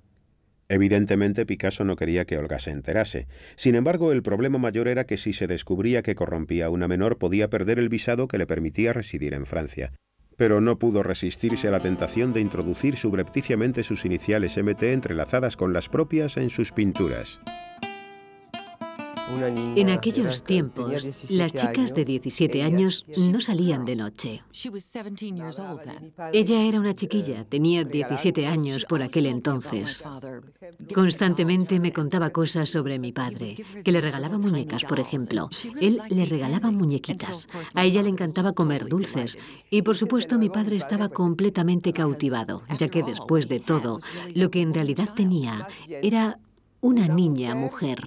Evidentemente, Picasso no quería que Olga se enterase. Sin embargo, el problema mayor era que si se descubría que corrompía a una menor, podía perder el visado que le permitía residir en Francia. Pero no pudo resistirse a la tentación de introducir subrepticiamente sus iniciales MT entrelazadas con las propias en sus pinturas. En aquellos tiempos, las chicas de 17 años no salían de noche. Ella era una chiquilla, tenía 17 años por aquel entonces. Constantemente me contaba cosas sobre mi padre, que le regalaba muñecas, por ejemplo. Él le regalaba muñequitas. A ella le encantaba comer dulces. Y por supuesto mi padre estaba completamente cautivado, ya que después de todo, lo que en realidad tenía era una niña mujer.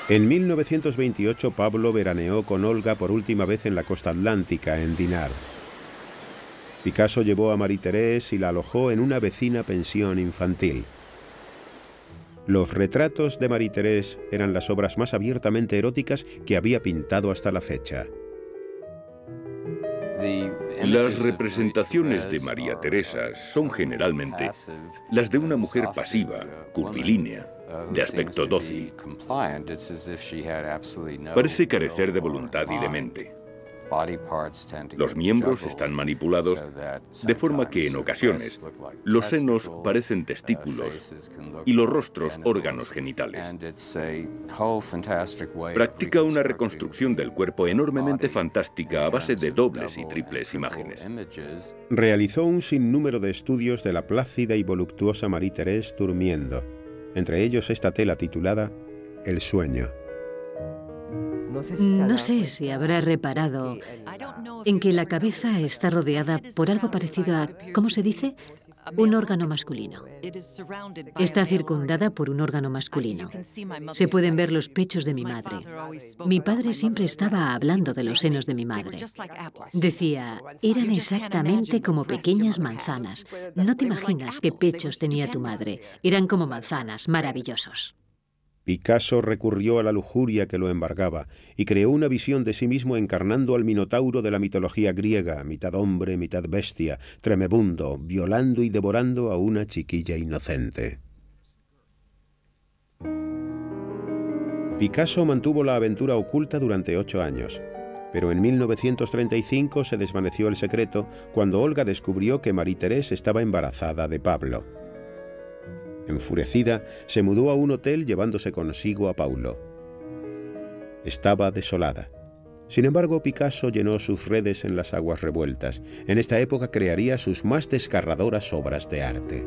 En 1928, Pablo veraneó con Olga por última vez en la costa atlántica, en Dinard. Picasso llevó a Marie-Thérèse y la alojó en una vecina pensión infantil. Los retratos de Marie-Thérèse eran las obras más abiertamente eróticas que había pintado hasta la fecha. Las representaciones de María Teresa son generalmente las de una mujer pasiva, curvilínea, de aspecto dócil. Parece carecer de voluntad y de mente. Los miembros están manipulados de forma que en ocasiones los senos parecen testículos y los rostros órganos genitales. Practica una reconstrucción del cuerpo enormemente fantástica a base de dobles y triples imágenes. Realizó un sinnúmero de estudios de la plácida y voluptuosa Marie-Thérèse durmiendo, entre ellos esta tela titulada El sueño. No sé si habrá reparado en que la cabeza está rodeada por algo parecido a, ¿cómo se dice?, un órgano masculino. Está circundada por un órgano masculino. Se pueden ver los pechos de mi madre. Mi padre siempre estaba hablando de los senos de mi madre. Decía, eran exactamente como pequeñas manzanas. No te imaginas qué pechos tenía tu madre. Eran como manzanas, maravillosos. Picasso recurrió a la lujuria que lo embargaba y creó una visión de sí mismo encarnando al minotauro de la mitología griega, mitad hombre, mitad bestia, tremebundo, violando y devorando a una chiquilla inocente. Picasso mantuvo la aventura oculta durante 8 años, pero en 1935 se desvaneció el secreto cuando Olga descubrió que Marie-Thérèse estaba embarazada de Pablo. Enfurecida, se mudó a un hotel llevándose consigo a Paulo. Estaba desolada. Sin embargo, Picasso llenó sus redes en las aguas revueltas. En esta época crearía sus más desgarradoras obras de arte.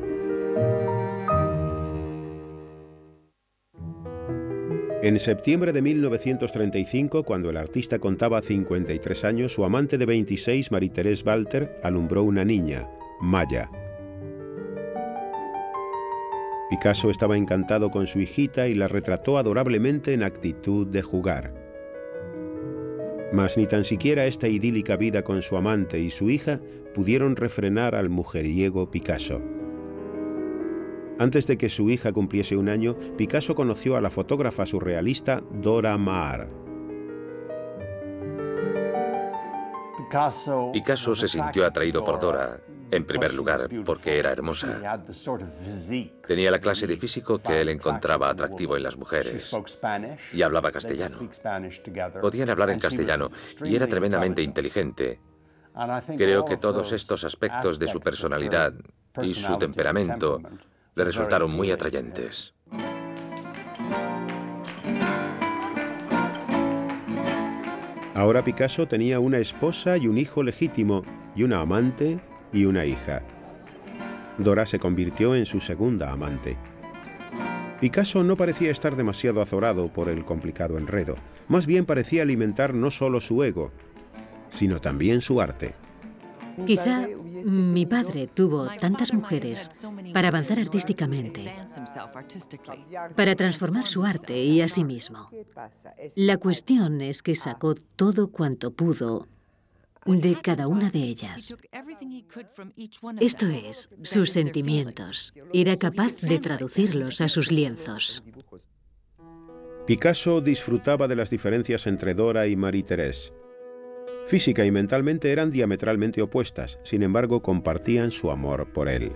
En septiembre de 1935, cuando el artista contaba 53 años, su amante de 26, Marie-Thérèse Walter, alumbró una niña, Maya. Picasso estaba encantado con su hijita y la retrató adorablemente en actitud de jugar. Mas ni tan siquiera esta idílica vida con su amante y su hija pudieron refrenar al mujeriego Picasso. Antes de que su hija cumpliese 1 año, Picasso conoció a la fotógrafa surrealista Dora Maar. Picasso se sintió atraído por Dora, en primer lugar, porque era hermosa. Tenía la clase de físico que él encontraba atractivo en las mujeres y hablaba castellano. Podían hablar en castellano y era tremendamente inteligente. Creo que todos estos aspectos de su personalidad y su temperamento le resultaron muy atrayentes. Ahora Picasso tenía una esposa y un hijo legítimo, y una amante y una hija. Dora se convirtió en su segunda amante. Picasso no parecía estar demasiado azorado por el complicado enredo. Más bien parecía alimentar no solo su ego, sino también su arte. Quizá mi padre tuvo tantas mujeres para avanzar artísticamente, para transformar su arte y a sí mismo. La cuestión es que sacó todo cuanto pudo de cada una de ellas. Esto es, sus sentimientos. Era capaz de traducirlos a sus lienzos. Picasso disfrutaba de las diferencias entre Dora y Marie-Thérèse. Física y mentalmente eran diametralmente opuestas, sin embargo compartían su amor por él.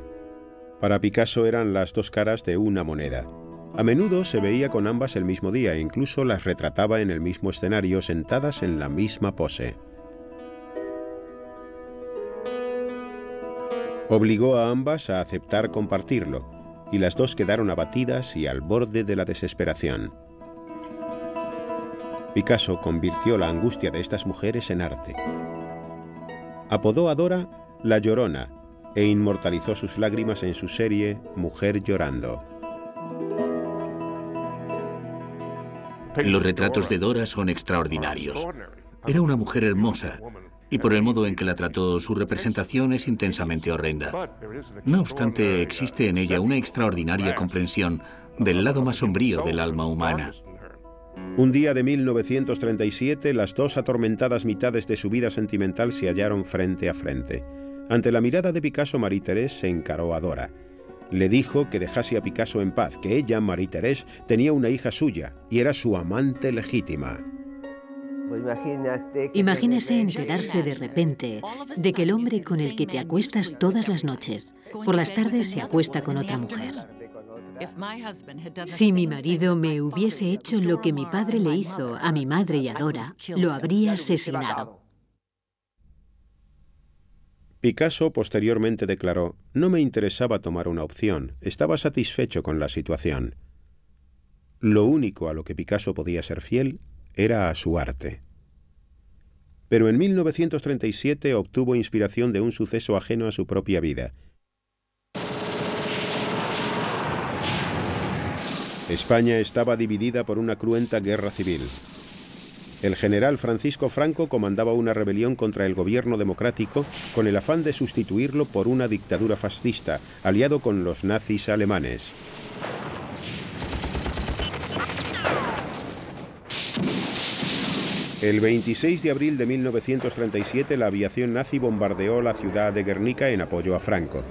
Para Picasso eran las dos caras de una moneda. A menudo se veía con ambas el mismo día e incluso las retrataba en el mismo escenario sentadas en la misma pose. Obligó a ambas a aceptar compartirlo, y las dos quedaron abatidas y al borde de la desesperación. Picasso convirtió la angustia de estas mujeres en arte. Apodó a Dora La Llorona e inmortalizó sus lágrimas en su serie Mujer llorando. Los retratos de Dora son extraordinarios. Era una mujer hermosa, y por el modo en que la trató, su representación es intensamente horrenda. No obstante, existe en ella una extraordinaria comprensión del lado más sombrío del alma humana. Un día de 1937, las dos atormentadas mitades de su vida sentimental se hallaron frente a frente. Ante la mirada de Picasso, Marie-Thérèse se encaró a Dora. Le dijo que dejase a Picasso en paz, que ella, Marie-Thérèse, tenía una hija suya y era su amante legítima. Imagínese enterarse de repente de que el hombre con el que te acuestas todas las noches, por las tardes se acuesta con otra mujer. Si mi marido me hubiese hecho lo que mi padre le hizo a mi madre y a Dora, lo habría asesinado. Picasso posteriormente declaró: «No me interesaba tomar una opción, estaba satisfecho con la situación». Lo único a lo que Picasso podía ser fiel era a su arte. Pero en 1937 obtuvo inspiración de un suceso ajeno a su propia vida. España estaba dividida por una cruenta guerra civil. El general Francisco Franco comandaba una rebelión contra el gobierno democrático con el afán de sustituirlo por una dictadura fascista, aliado con los nazis alemanes. El 26 de abril de 1937 la aviación nazi bombardeó la ciudad de Guernica en apoyo a Franco.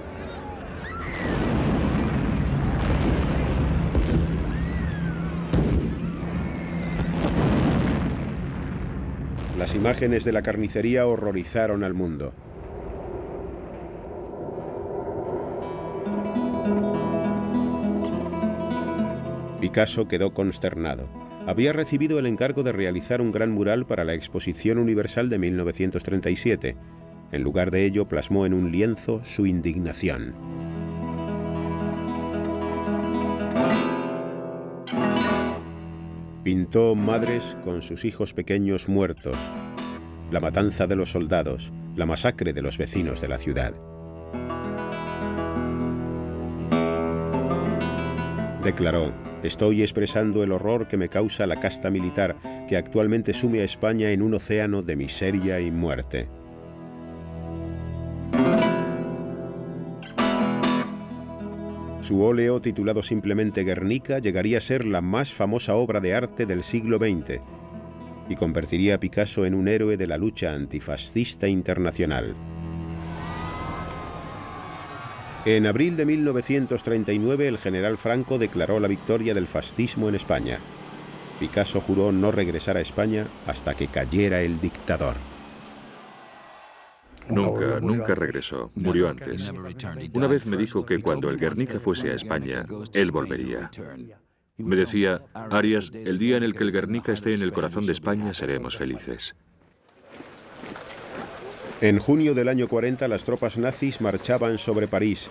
Las imágenes de la carnicería horrorizaron al mundo. Picasso quedó consternado. Había recibido el encargo de realizar un gran mural para la Exposición Universal de 1937. En lugar de ello, plasmó en un lienzo su indignación. Pintó madres con sus hijos pequeños muertos, la matanza de los soldados, la masacre de los vecinos de la ciudad. Declaró: «Estoy expresando el horror que me causa la casta militar que actualmente sume a España en un océano de miseria y muerte». Su óleo, titulado simplemente Guernica, llegaría a ser la más famosa obra de arte del siglo XX. y convertiría a Picasso en un héroe de la lucha antifascista internacional. En abril de 1939, el general Franco declaró la victoria del fascismo en España. Picasso juró no regresar a España hasta que cayera el dictador. Nunca regresó. Murió antes. Una vez me dijo que cuando el Guernica fuese a España, él volvería. Me decía, Arias, el día en el que el Guernica esté en el corazón de España, seremos felices. En junio del año 40, las tropas nazis marchaban sobre París,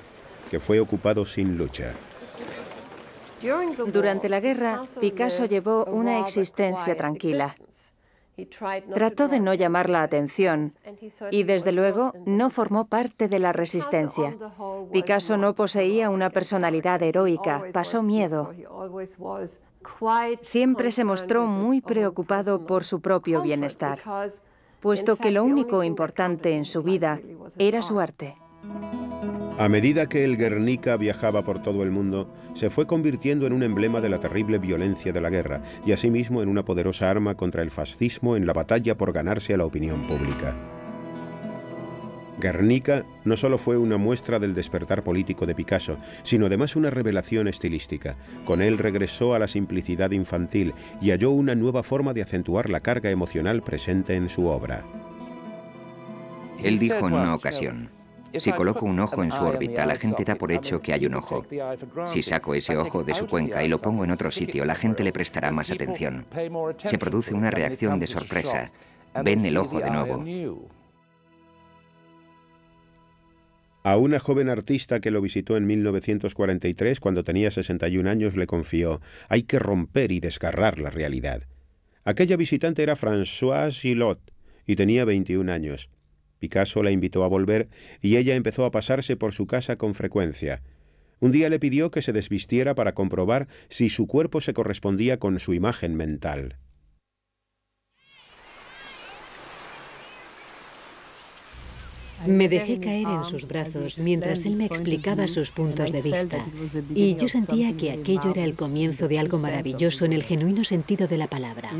que fue ocupado sin lucha. Durante la guerra, Picasso llevó una existencia tranquila. Trató de no llamar la atención y, desde luego, no formó parte de la resistencia. Picasso no poseía una personalidad heroica, pasó miedo. Siempre se mostró muy preocupado por su propio bienestar, puesto que lo único importante en su vida era su arte. A medida que el Guernica viajaba por todo el mundo, se fue convirtiendo en un emblema de la terrible violencia de la guerra y asimismo en una poderosa arma contra el fascismo en la batalla por ganarse a la opinión pública. Guernica no solo fue una muestra del despertar político de Picasso, sino además una revelación estilística. Con él regresó a la simplicidad infantil y halló una nueva forma de acentuar la carga emocional presente en su obra. Él dijo en una ocasión: si coloco un ojo en su órbita, la gente da por hecho que hay un ojo. Si saco ese ojo de su cuenca y lo pongo en otro sitio, la gente le prestará más atención. Se produce una reacción de sorpresa. Ven el ojo de nuevo. A una joven artista que lo visitó en 1943, cuando tenía 61 años, le confió: hay que romper y desgarrar la realidad. Aquella visitante era Françoise Gillot y tenía 21 años. Picasso la invitó a volver y ella empezó a pasarse por su casa con frecuencia. Un día le pidió que se desvistiera para comprobar si su cuerpo se correspondía con su imagen mental. Me dejé caer en sus brazos mientras él me explicaba sus puntos de vista, y yo sentía que aquello era el comienzo de algo maravilloso en el genuino sentido de la palabra.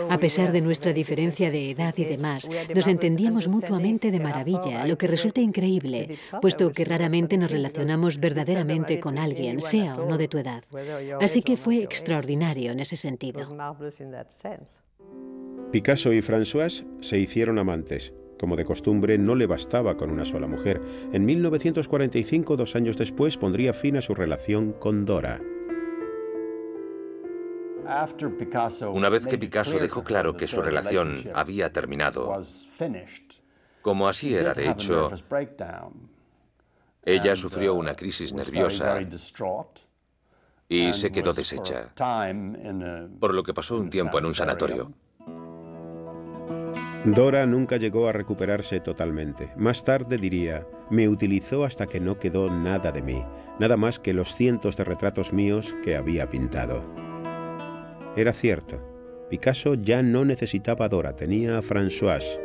A pesar de nuestra diferencia de edad y demás, nos entendíamos mutuamente de maravilla, lo que resulta increíble, puesto que raramente nos relacionamos verdaderamente con alguien, sea o no de tu edad. Así que fue extraordinario en ese sentido. Picasso y Françoise se hicieron amantes. Como de costumbre, no le bastaba con una sola mujer. En 1945, 2 años después, pondría fin a su relación con Dora. Una vez que Picasso dejó claro que su relación había terminado, como así era de hecho, ella sufrió una crisis nerviosa y se quedó deshecha, por lo que pasó un tiempo en un sanatorio. Dora nunca llegó a recuperarse totalmente. Más tarde diría: me utilizó hasta que no quedó nada de mí, nada más que los cientos de retratos míos que había pintado. Era cierto. Picasso ya no necesitaba a Dora, tenía a Françoise.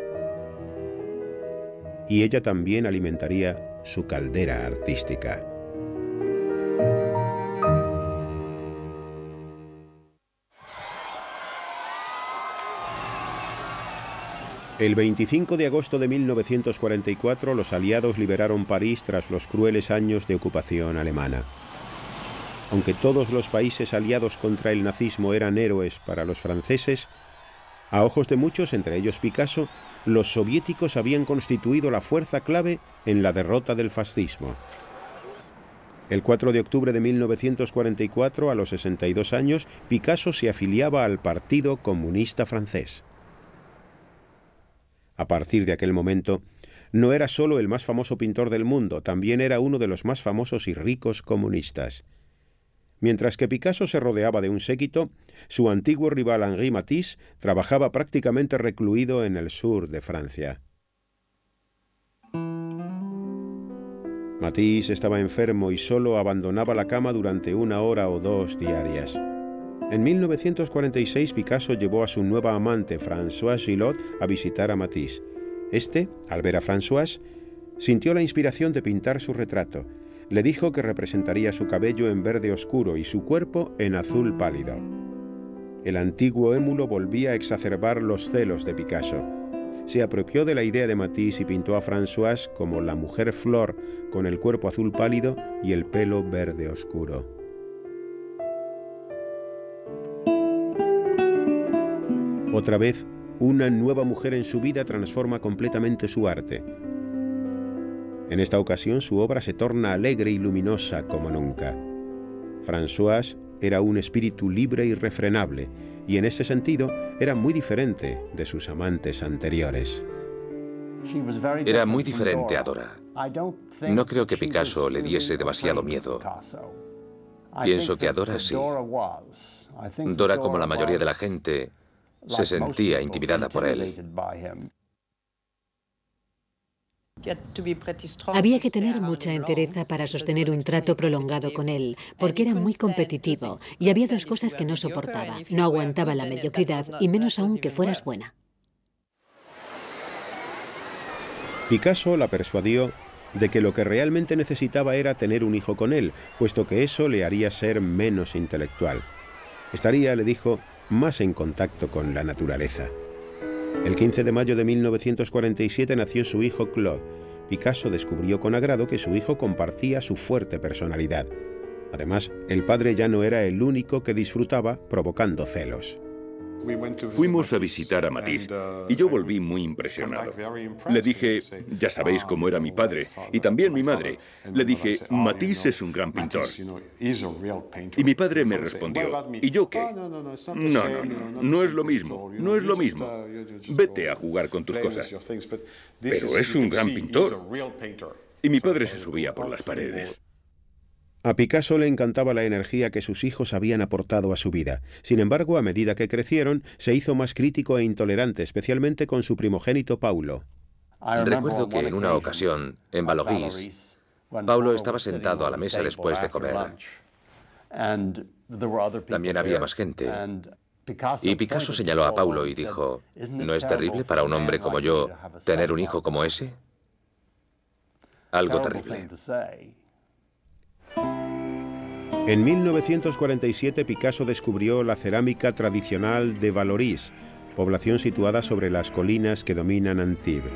Y ella también alimentaría su caldera artística. El 25 de agosto de 1944, los aliados liberaron París tras los crueles años de ocupación alemana. Aunque todos los países aliados contra el nazismo eran héroes para los franceses, a ojos de muchos, entre ellos Picasso, los soviéticos habían constituido la fuerza clave en la derrota del fascismo. El 4 de octubre de 1944, a los 62 años, Picasso se afiliaba al Partido Comunista Francés. A partir de aquel momento, no era solo el más famoso pintor del mundo, también era uno de los más famosos y ricos comunistas. Mientras que Picasso se rodeaba de un séquito, su antiguo rival Henri Matisse trabajaba prácticamente recluido en el sur de Francia. Matisse estaba enfermo y solo abandonaba la cama durante 1 hora o 2 diarias. En 1946, Picasso llevó a su nueva amante, Françoise Gillot, a visitar a Matisse. Este, al ver a Françoise, sintió la inspiración de pintar su retrato. Le dijo que representaría su cabello en verde oscuro y su cuerpo en azul pálido. El antiguo émulo volvía a exacerbar los celos de Picasso. Se apropió de la idea de Matisse y pintó a Françoise como la mujer flor, con el cuerpo azul pálido y el pelo verde oscuro. Otra vez, una nueva mujer en su vida transforma completamente su arte. En esta ocasión, su obra se torna alegre y luminosa como nunca. Françoise era un espíritu libre y irrefrenable, y en ese sentido era muy diferente de sus amantes anteriores. Era muy diferente a Dora. No creo que Picasso le diese demasiado miedo. Pienso que a Dora sí. Dora, como la mayoría de la gente, se sentía intimidada por él. Había que tener mucha entereza para sostener un trato prolongado con él, porque era muy competitivo y había dos cosas que no soportaba. No aguantaba la mediocridad y menos aún que fueras buena. Picasso la persuadió de que lo que realmente necesitaba era tener un hijo con él, puesto que eso le haría ser menos intelectual. Estaría, le dijo, más en contacto con la naturaleza. El 15 de mayo de 1947 nació su hijo Claude. Picasso descubrió con agrado que su hijo compartía su fuerte personalidad. Además, el padre ya no era el único que disfrutaba, provocando celos. Fuimos a visitar a Matisse y yo volví muy impresionado. Le dije, ya sabéis cómo era mi padre y también mi madre. Le dije, Matisse es un gran pintor. Y mi padre me respondió, ¿y yo qué? No es lo mismo, no es lo mismo. Vete a jugar con tus cosas. Pero es un gran pintor. Y mi padre se subía por las paredes. A Picasso le encantaba la energía que sus hijos habían aportado a su vida. Sin embargo, a medida que crecieron, se hizo más crítico e intolerante, especialmente con su primogénito Paulo. Recuerdo que en una ocasión, en Vallauris, Paulo estaba sentado a la mesa después de comer. También había más gente. Y Picasso señaló a Paulo y dijo, ¿no es terrible para un hombre como yo tener un hijo como ese? Algo terrible. En 1947 Picasso descubrió la cerámica tradicional de Vallauris, población situada sobre las colinas que dominan Antibes.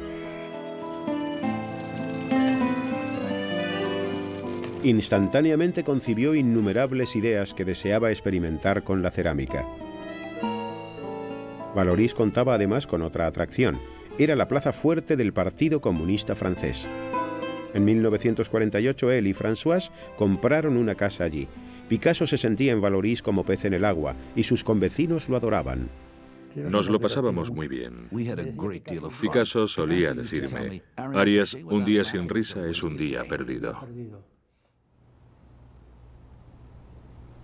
Instantáneamente concibió innumerables ideas que deseaba experimentar con la cerámica. Vallauris contaba además con otra atracción. Era la plaza fuerte del Partido Comunista francés. En 1948 él y Françoise compraron una casa allí. Picasso se sentía en Vallauris como pez en el agua y sus convecinos lo adoraban. Nos lo pasábamos muy bien. Picasso solía decirme, Arias, un día sin risa es un día perdido.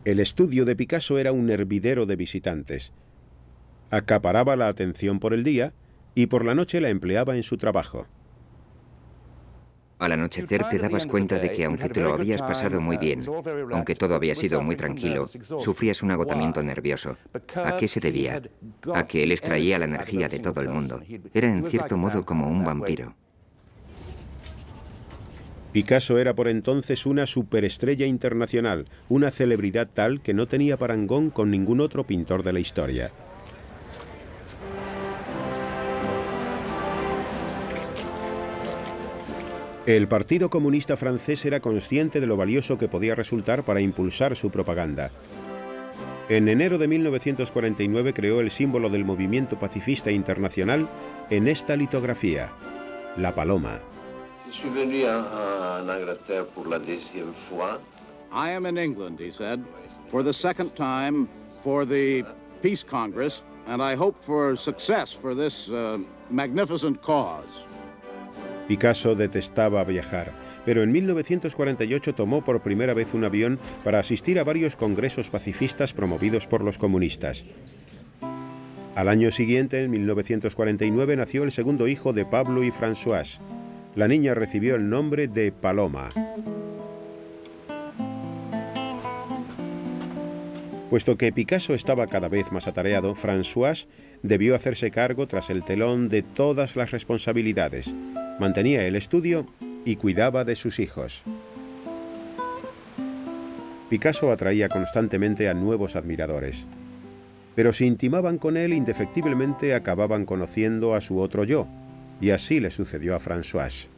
El estudio de Picasso era un hervidero de visitantes. Acaparaba la atención por el día y por la noche la empleaba en su trabajo. Al anochecer te dabas cuenta de que aunque te lo habías pasado muy bien, aunque todo había sido muy tranquilo, sufrías un agotamiento nervioso. ¿A qué se debía? A que él extraía la energía de todo el mundo. Era en cierto modo como un vampiro. Picasso era por entonces una superestrella internacional, una celebridad tal que no tenía parangón con ningún otro pintor de la historia. El Partido Comunista francés era consciente de lo valioso que podía resultar para impulsar su propaganda. En enero de 1949 creó el símbolo del movimiento pacifista internacional en esta litografía, la paloma. I am in England, he said, for the second time for the Peace Congress, and I hope for success for this magnificent cause. Picasso detestaba viajar, pero en 1948 tomó por primera vez un avión para asistir a varios congresos pacifistas promovidos por los comunistas. Al año siguiente, en 1949, nació el segundo hijo de Pablo y Françoise. La niña recibió el nombre de Paloma. Puesto que Picasso estaba cada vez más atareado, Françoise debió hacerse cargo tras el telón de todas las responsabilidades. Mantenía el estudio y cuidaba de sus hijos. Picasso atraía constantemente a nuevos admiradores. Pero si intimaban con él, indefectiblemente acababan conociendo a su otro yo, y así le sucedió a Françoise.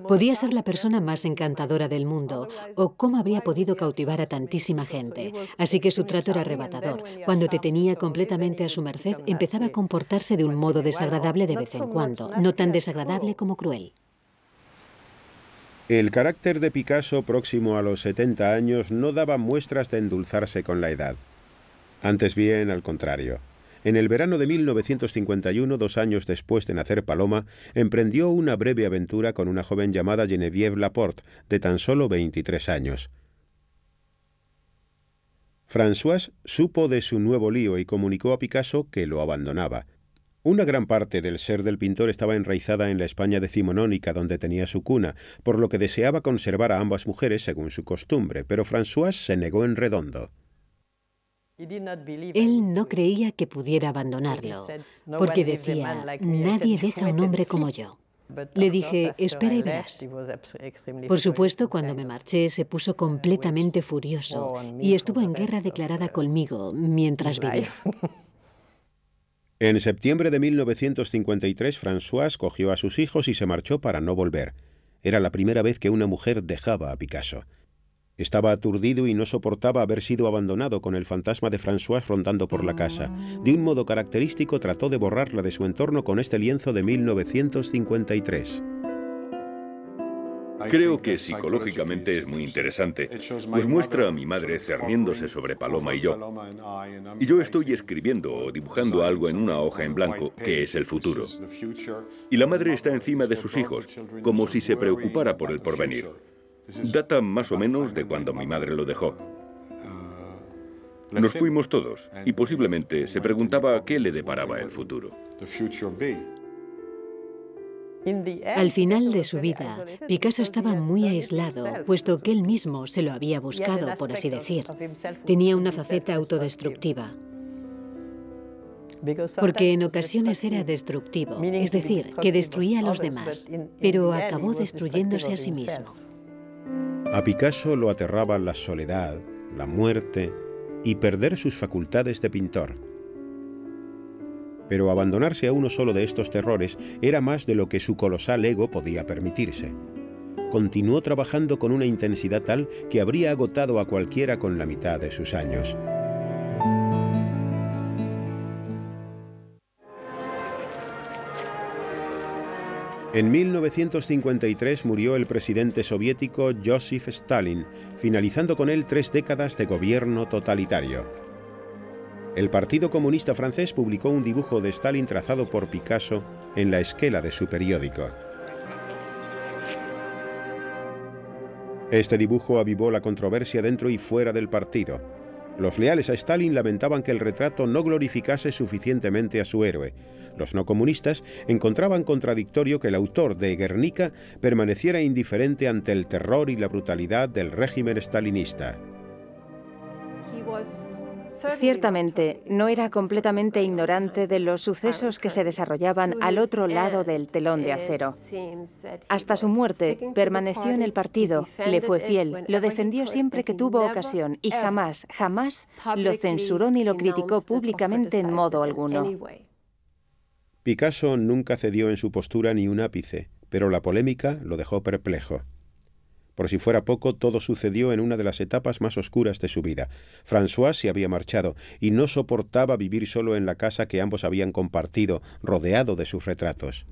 Podía ser la persona más encantadora del mundo, o cómo habría podido cautivar a tantísima gente. Así que su trato era arrebatador. Cuando te tenía completamente a su merced, empezaba a comportarse de un modo desagradable de vez en cuando, no tan desagradable como cruel. El carácter de Picasso, próximo a los 70 años, no daba muestras de endulzarse con la edad. Antes bien, al contrario. En el verano de 1951, 2 años después de nacer Paloma, emprendió una breve aventura con una joven llamada Geneviève Laporte, de tan solo 23 años. Françoise supo de su nuevo lío y comunicó a Picasso que lo abandonaba. Una gran parte del ser del pintor estaba enraizada en la España decimonónica, donde tenía su cuna, por lo que deseaba conservar a ambas mujeres según su costumbre, pero Françoise se negó en redondo. Él no creía que pudiera abandonarlo, porque decía, nadie deja a un hombre como yo. Le dije, espera y verás. Por supuesto, cuando me marché, se puso completamente furioso y estuvo en guerra declarada conmigo mientras vivía. En septiembre de 1953, Françoise cogió a sus hijos y se marchó para no volver. Era la primera vez que una mujer dejaba a Picasso. Estaba aturdido y no soportaba haber sido abandonado, con el fantasma de Françoise rondando por la casa. De un modo característico trató de borrarla de su entorno con este lienzo de 1953. Creo que psicológicamente es muy interesante, pues muestra a mi madre cerniéndose sobre Paloma y yo. Y yo estoy escribiendo o dibujando algo en una hoja en blanco, que es el futuro. Y la madre está encima de sus hijos, como si se preocupara por el porvenir. Data más o menos de cuando mi madre lo dejó. Nos fuimos todos, y posiblemente se preguntaba qué le deparaba el futuro. Al final de su vida, Picasso estaba muy aislado, puesto que él mismo se lo había buscado, por así decir. Tenía una faceta autodestructiva, porque en ocasiones era destructivo, es decir, que destruía a los demás, pero acabó destruyéndose a sí mismo. A Picasso lo aterraba la soledad, la muerte y perder sus facultades de pintor. Pero abandonarse a uno solo de estos terrores era más de lo que su colosal ego podía permitirse. Continuó trabajando con una intensidad tal que habría agotado a cualquiera con la mitad de sus años. En 1953 murió el presidente soviético Joseph Stalin, finalizando con él 3 décadas de gobierno totalitario. El Partido Comunista Francés publicó un dibujo de Stalin trazado por Picasso en la esquela de su periódico. Este dibujo avivó la controversia dentro y fuera del partido. Los leales a Stalin lamentaban que el retrato no glorificase suficientemente a su héroe. Los no comunistas encontraban contradictorio que el autor de Guernica permaneciera indiferente ante el terror y la brutalidad del régimen stalinista. Ciertamente, no era completamente ignorante de los sucesos que se desarrollaban al otro lado del telón de acero. Hasta su muerte, permaneció en el partido, le fue fiel, lo defendió siempre que tuvo ocasión y jamás, jamás lo censuró ni lo criticó públicamente en modo alguno. Picasso nunca cedió en su postura ni un ápice, pero la polémica lo dejó perplejo. Por si fuera poco, todo sucedió en una de las etapas más oscuras de su vida. Françoise se había marchado y no soportaba vivir solo en la casa que ambos habían compartido, rodeado de sus retratos.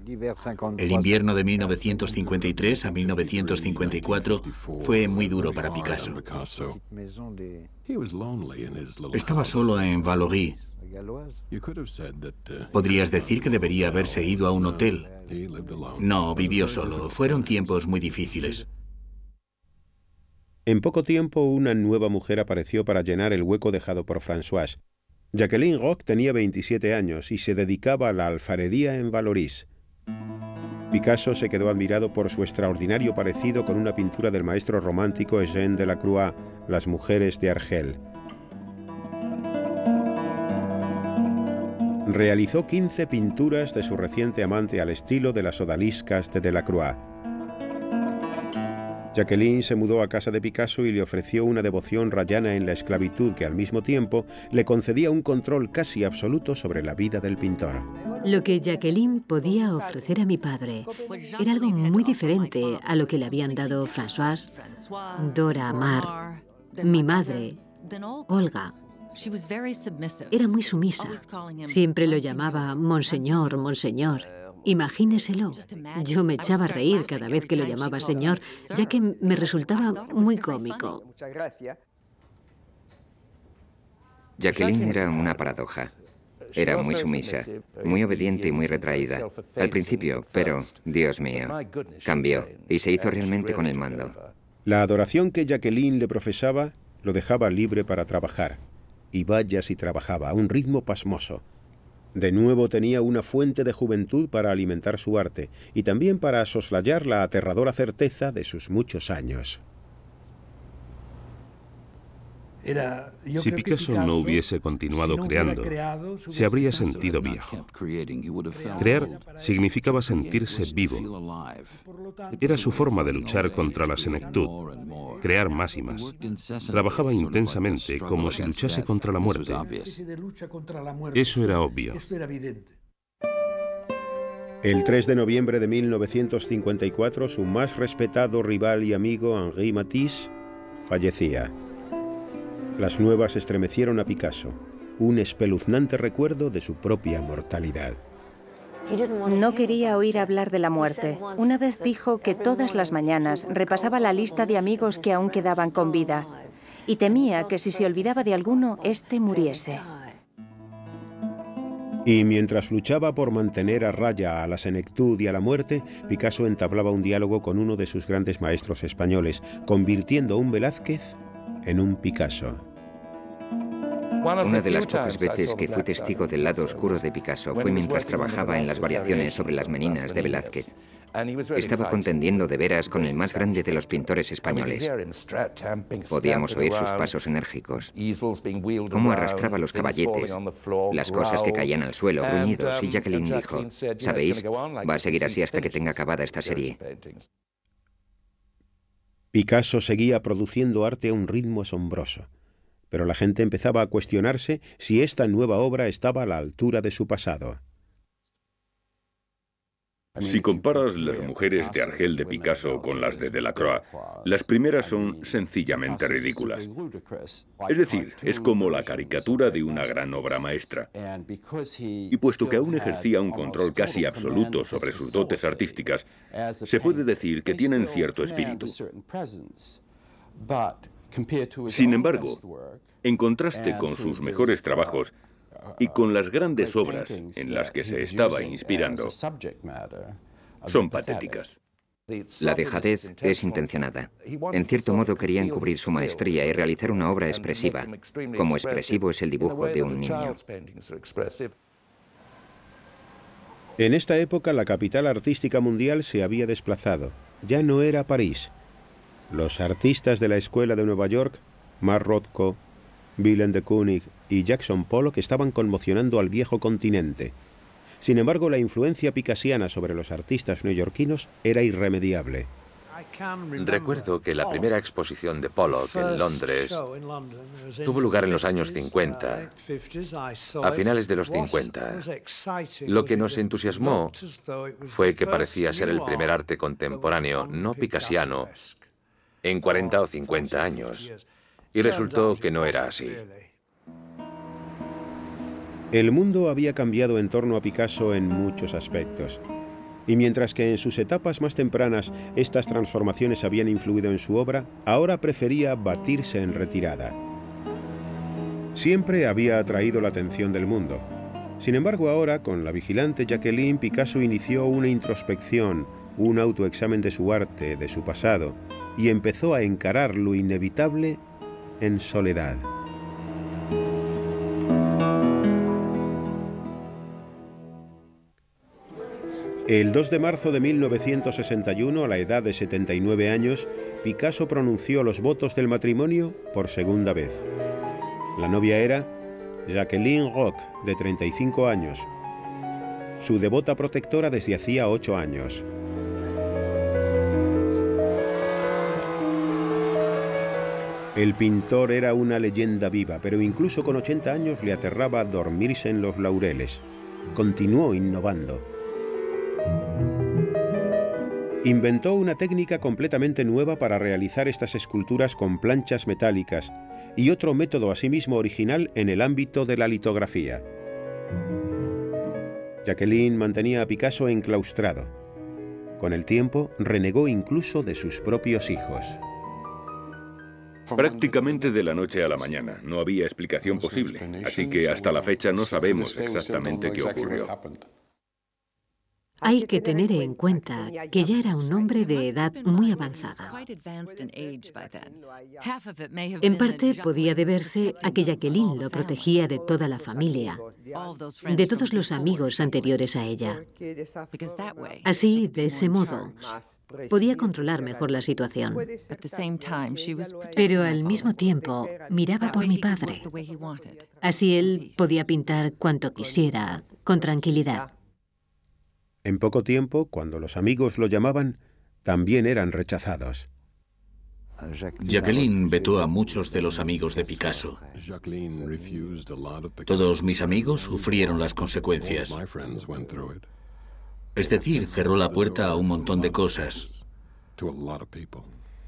El invierno de 1953 a 1954 fue muy duro para Picasso. Estaba solo en Vallauris. Podrías decir que debería haberse ido a un hotel. No, vivió solo. Fueron tiempos muy difíciles. En poco tiempo, una nueva mujer apareció para llenar el hueco dejado por Françoise. Jacqueline Roch tenía 27 años y se dedicaba a la alfarería en Vallauris. Picasso se quedó admirado por su extraordinario parecido con una pintura del maestro romántico Eugène Delacroix, Las mujeres de Argel. Realizó 15 pinturas de su reciente amante al estilo de las odaliscas de Delacroix. Jacqueline se mudó a casa de Picasso y le ofreció una devoción rayana en la esclavitud que al mismo tiempo le concedía un control casi absoluto sobre la vida del pintor. Lo que Jacqueline podía ofrecer a mi padre era algo muy diferente a lo que le habían dado Françoise, Dora Maar, mi madre, Olga. Era muy sumisa. Siempre lo llamaba Monseñor, Monseñor. Imagíneselo. Yo me echaba a reír cada vez que lo llamaba señor, ya que me resultaba muy cómico. Jacqueline era una paradoja. Era muy sumisa, muy obediente y muy retraída. Al principio, pero, Dios mío, cambió y se hizo realmente con el mando. La adoración que Jacqueline le profesaba lo dejaba libre para trabajar. Y vaya si trabajaba, a un ritmo pasmoso. De nuevo tenía una fuente de juventud para alimentar su arte y también para soslayar la aterradora certeza de sus muchos años. Si Picasso no hubiese continuado creando, se habría sentido viejo. Crear significaba sentirse vivo. Era su forma de luchar contra la senectud, crear más y más. Trabajaba intensamente, como si luchase contra la muerte. Eso era obvio. El 3 de noviembre de 1954, su más respetado rival y amigo, Henri Matisse, fallecía. Las nuevas estremecieron a Picasso, un espeluznante recuerdo de su propia mortalidad. No quería oír hablar de la muerte. Una vez dijo que todas las mañanas repasaba la lista de amigos que aún quedaban con vida y temía que si se olvidaba de alguno, éste muriese. Y mientras luchaba por mantener a raya a la senectud y a la muerte, Picasso entablaba un diálogo con uno de sus grandes maestros españoles, convirtiendo un Velázquez en un Picasso. Una de las pocas veces que fui testigo del lado oscuro de Picasso fue mientras trabajaba en las variaciones sobre las Meninas de Velázquez. Estaba contendiendo de veras con el más grande de los pintores españoles. Podíamos oír sus pasos enérgicos, cómo arrastraba los caballetes, las cosas que caían al suelo, gruñidos, y Jacqueline dijo, ¿sabéis? Va a seguir así hasta que tenga acabada esta serie. Picasso seguía produciendo arte a un ritmo asombroso, pero la gente empezaba a cuestionarse si esta nueva obra estaba a la altura de su pasado. Si comparas las mujeres de Argel de Picasso con las de Delacroix, las primeras son sencillamente ridículas. Es decir, es como la caricatura de una gran obra maestra. Y puesto que aún ejercía un control casi absoluto sobre sus dotes artísticas, se puede decir que tienen cierto espíritu. Sin embargo, en contraste con sus mejores trabajos, y con las grandes obras en las que se estaba inspirando, son patéticas. La dejadez es intencionada. En cierto modo quería encubrir su maestría y realizar una obra expresiva, como expresivo es el dibujo de un niño. En esta época la capital artística mundial se había desplazado. Ya no era París. Los artistas de la Escuela de Nueva York, Mark Rothko, Willem de Kooning y Jackson Pollock estaban conmocionando al viejo continente. Sin embargo, la influencia picasiana sobre los artistas neoyorquinos era irremediable. Recuerdo que la primera exposición de Pollock en Londres tuvo lugar en los años 50, a finales de los 50. Lo que nos entusiasmó fue que parecía ser el primer arte contemporáneo no picasiano en 40 o 50 años. Y resultó que no era así. El mundo había cambiado en torno a Picasso en muchos aspectos. Y mientras que en sus etapas más tempranas estas transformaciones habían influido en su obra, ahora prefería batirse en retirada. Siempre había atraído la atención del mundo. Sin embargo, ahora, con la vigilante Jacqueline, Picasso inició una introspección, un autoexamen de su arte, de su pasado, y empezó a encarar lo inevitable en soledad. El 2 de marzo de 1961, a la edad de 79 años, Picasso pronunció los votos del matrimonio por segunda vez. La novia era Jacqueline Roch, de 35 años, su devota protectora desde hacía 8 años. El pintor era una leyenda viva, pero incluso con 80 años le aterraba dormirse en los laureles. Continuó innovando. Inventó una técnica completamente nueva para realizar estas esculturas con planchas metálicas y otro método asimismo original en el ámbito de la litografía. Jacqueline mantenía a Picasso enclaustrado. Con el tiempo, renegó incluso de sus propios hijos. Prácticamente de la noche a la mañana. No había explicación posible. Así que hasta la fecha no sabemos exactamente qué ocurrió. Hay que tener en cuenta que ya era un hombre de edad muy avanzada. En parte podía deberse a que Jacqueline lo protegía de toda la familia, de todos los amigos anteriores a ella. Así, de ese modo, podía controlar mejor la situación. Pero al mismo tiempo, miraba por mi padre. Así él podía pintar cuanto quisiera, con tranquilidad. En poco tiempo, cuando los amigos lo llamaban, también eran rechazados. Jacqueline vetó a muchos de los amigos de Picasso. Todos mis amigos sufrieron las consecuencias. Es decir, cerró la puerta a un montón de cosas,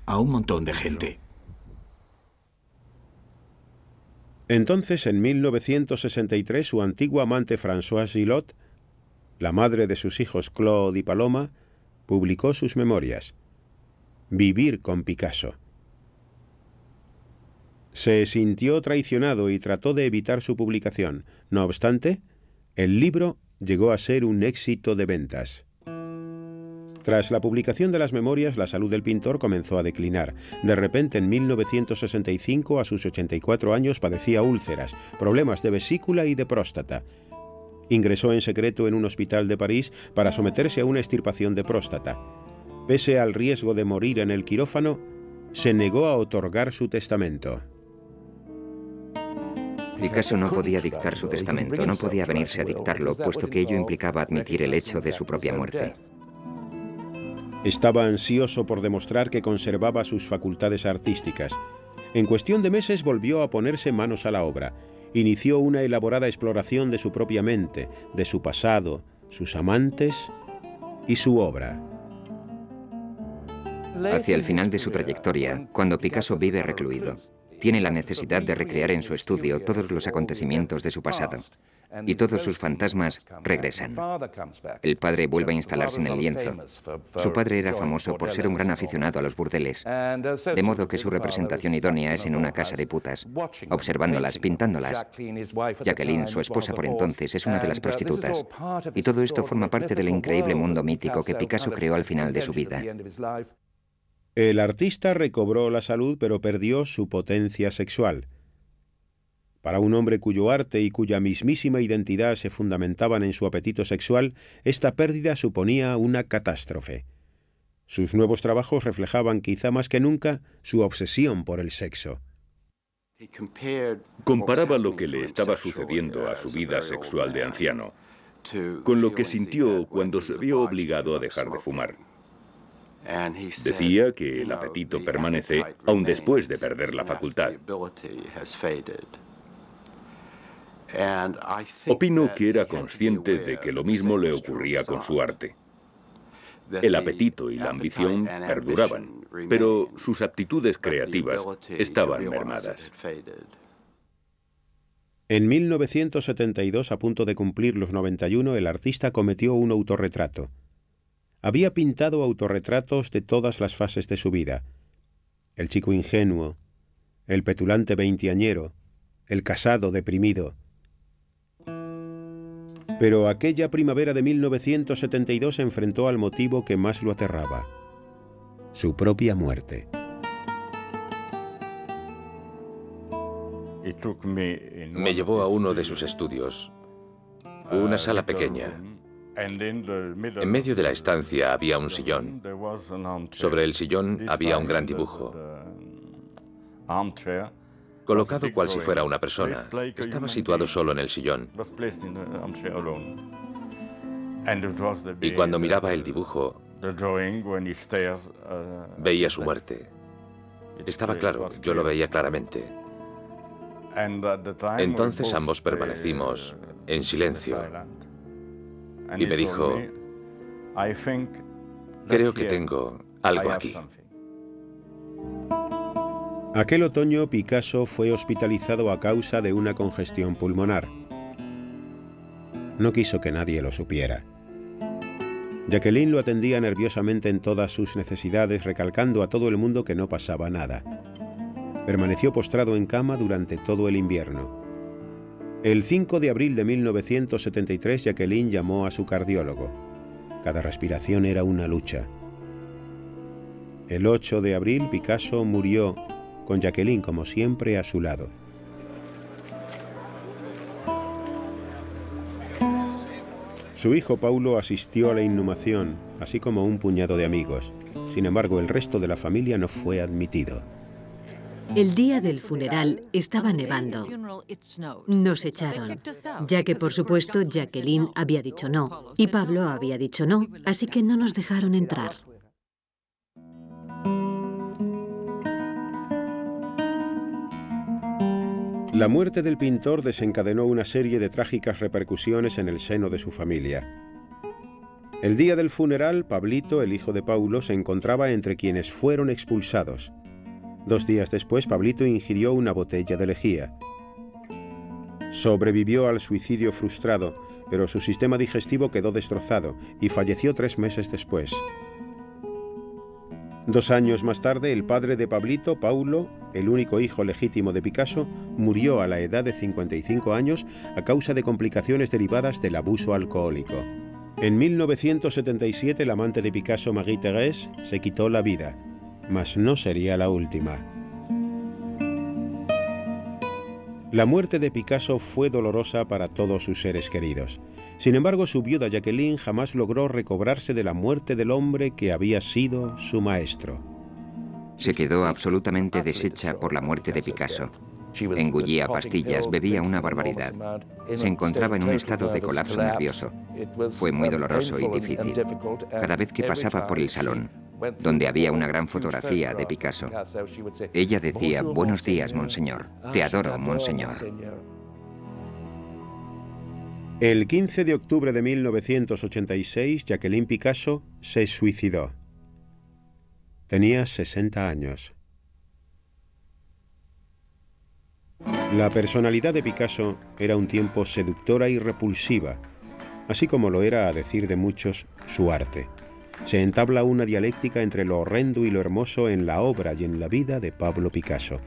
a un montón de gente. Entonces, en 1963, su antigua amante Françoise Gillot, la madre de sus hijos Claude y Paloma, publicó sus memorias. Vivir con Picasso. Se sintió traicionado y trató de evitar su publicación. No obstante, el libro llegó a ser un éxito de ventas. Tras la publicación de las memorias, la salud del pintor comenzó a declinar. De repente, en 1965, a sus 84 años, padecía úlceras, problemas de vesícula y de próstata. Ingresó en secreto en un hospital de París para someterse a una extirpación de próstata. Pese al riesgo de morir en el quirófano, se negó a otorgar su testamento. Picasso no podía dictar su testamento, no podía venirse a dictarlo, puesto que ello implicaba admitir el hecho de su propia muerte. Estaba ansioso por demostrar que conservaba sus facultades artísticas. En cuestión de meses volvió a ponerse manos a la obra. Inició una elaborada exploración de su propia mente, de su pasado, sus amantes y su obra. Hacia el final de su trayectoria, cuando Picasso vive recluido, tiene la necesidad de recrear en su estudio todos los acontecimientos de su pasado. Y todos sus fantasmas regresan. El padre vuelve a instalarse en el lienzo. Su padre era famoso por ser un gran aficionado a los burdeles, de modo que su representación idónea es en una casa de putas, observándolas, pintándolas. Jacqueline, su esposa por entonces, es una de las prostitutas. Y todo esto forma parte del increíble mundo mítico que Picasso creó al final de su vida. El artista recobró la salud, pero perdió su potencia sexual. Para un hombre cuyo arte y cuya mismísima identidad se fundamentaban en su apetito sexual, esta pérdida suponía una catástrofe. Sus nuevos trabajos reflejaban quizá más que nunca su obsesión por el sexo. Comparaba lo que le estaba sucediendo a su vida sexual de anciano con lo que sintió cuando se vio obligado a dejar de fumar. Decía que el apetito permanece aún después de perder la facultad. Opino que era consciente de que lo mismo le ocurría con su arte. El apetito y la ambición perduraban, pero sus aptitudes creativas estaban mermadas. En 1972, a punto de cumplir los 91, el artista cometió un autorretrato. Había pintado autorretratos de todas las fases de su vida. El chico ingenuo, el petulante veinteañero, el casado deprimido. Pero aquella primavera de 1972 se enfrentó al motivo que más lo aterraba: su propia muerte. Me llevó a uno de sus estudios, una sala pequeña. En medio de la estancia había un sillón. Sobre el sillón había un gran dibujo, colocado cual si fuera una persona. Estaba situado solo en el sillón. Y cuando miraba el dibujo, veía su muerte. Estaba claro, yo lo veía claramente. Entonces ambos permanecimos en silencio. Y me dijo, creo que tengo algo aquí. Aquel otoño, Picasso fue hospitalizado a causa de una congestión pulmonar. No quiso que nadie lo supiera. Jacqueline lo atendía nerviosamente en todas sus necesidades, recalcando a todo el mundo que no pasaba nada. Permaneció postrado en cama durante todo el invierno. El 5 de abril de 1973, Jacqueline llamó a su cardiólogo. Cada respiración era una lucha. El 8 de abril, Picasso murió, con Jacqueline, como siempre, a su lado. Su hijo Paulo asistió a la inhumación, así como un puñado de amigos. Sin embargo, el resto de la familia no fue admitido. El día del funeral estaba nevando. Nos echaron, ya que por supuesto Jacqueline había dicho no y Pablo había dicho no, así que no nos dejaron entrar. La muerte del pintor desencadenó una serie de trágicas repercusiones en el seno de su familia. El día del funeral, Pablito, el hijo de Paulo, se encontraba entre quienes fueron expulsados. 2 días después, Pablito ingirió una botella de lejía. Sobrevivió al suicidio frustrado, pero su sistema digestivo quedó destrozado y falleció 3 meses después. 2 años más tarde, el padre de Pablito, Paulo, el único hijo legítimo de Picasso, murió a la edad de 55 años a causa de complicaciones derivadas del abuso alcohólico. En 1977, el amante de Picasso, Marie-Thérèse, se quitó la vida, mas no sería la última. La muerte de Picasso fue dolorosa para todos sus seres queridos. Sin embargo, su viuda Jacqueline jamás logró recobrarse de la muerte del hombre que había sido su maestro. Se quedó absolutamente deshecha por la muerte de Picasso. Engullía pastillas, bebía una barbaridad. Se encontraba en un estado de colapso nervioso. Fue muy doloroso y difícil. Cada vez que pasaba por el salón, donde había una gran fotografía de Picasso, ella decía: «Buenos días, monseñor. Te adoro, monseñor». El 15 de octubre de 1986, Jacqueline Picasso se suicidó. Tenía 60 años. La personalidad de Picasso era un tiempo seductora y repulsiva, así como lo era, a decir de muchos, su arte. Se entabla una dialéctica entre lo horrendo y lo hermoso en la obra y en la vida de Pablo Picasso.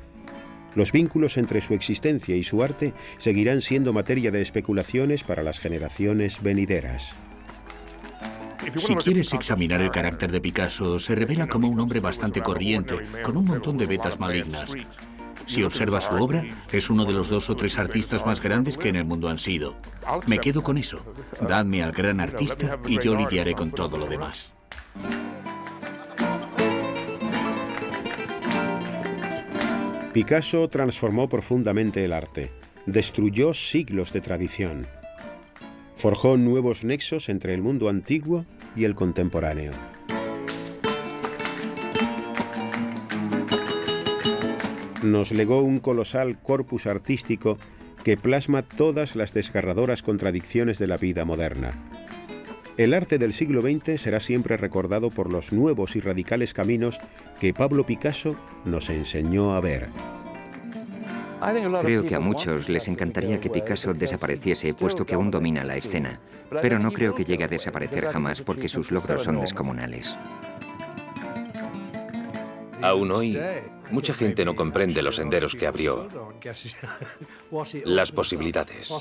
Los vínculos entre su existencia y su arte seguirán siendo materia de especulaciones para las generaciones venideras. Si quieres examinar el carácter de Picasso, se revela como un hombre bastante corriente, con un montón de vetas malignas. Si observas su obra, es uno de los 2 o 3 artistas más grandes que en el mundo han sido. Me quedo con eso. Dadme al gran artista y yo lidiaré con todo lo demás. Picasso transformó profundamente el arte, destruyó siglos de tradición, forjó nuevos nexos entre el mundo antiguo y el contemporáneo. Nos legó un colosal corpus artístico que plasma todas las desgarradoras contradicciones de la vida moderna. El arte del siglo XX será siempre recordado por los nuevos y radicales caminos que Pablo Picasso nos enseñó a ver. Creo que a muchos les encantaría que Picasso desapareciese, puesto que aún domina la escena, pero no creo que llegue a desaparecer jamás porque sus logros son descomunales. Aún hoy, mucha gente no comprende los senderos que abrió, las posibilidades.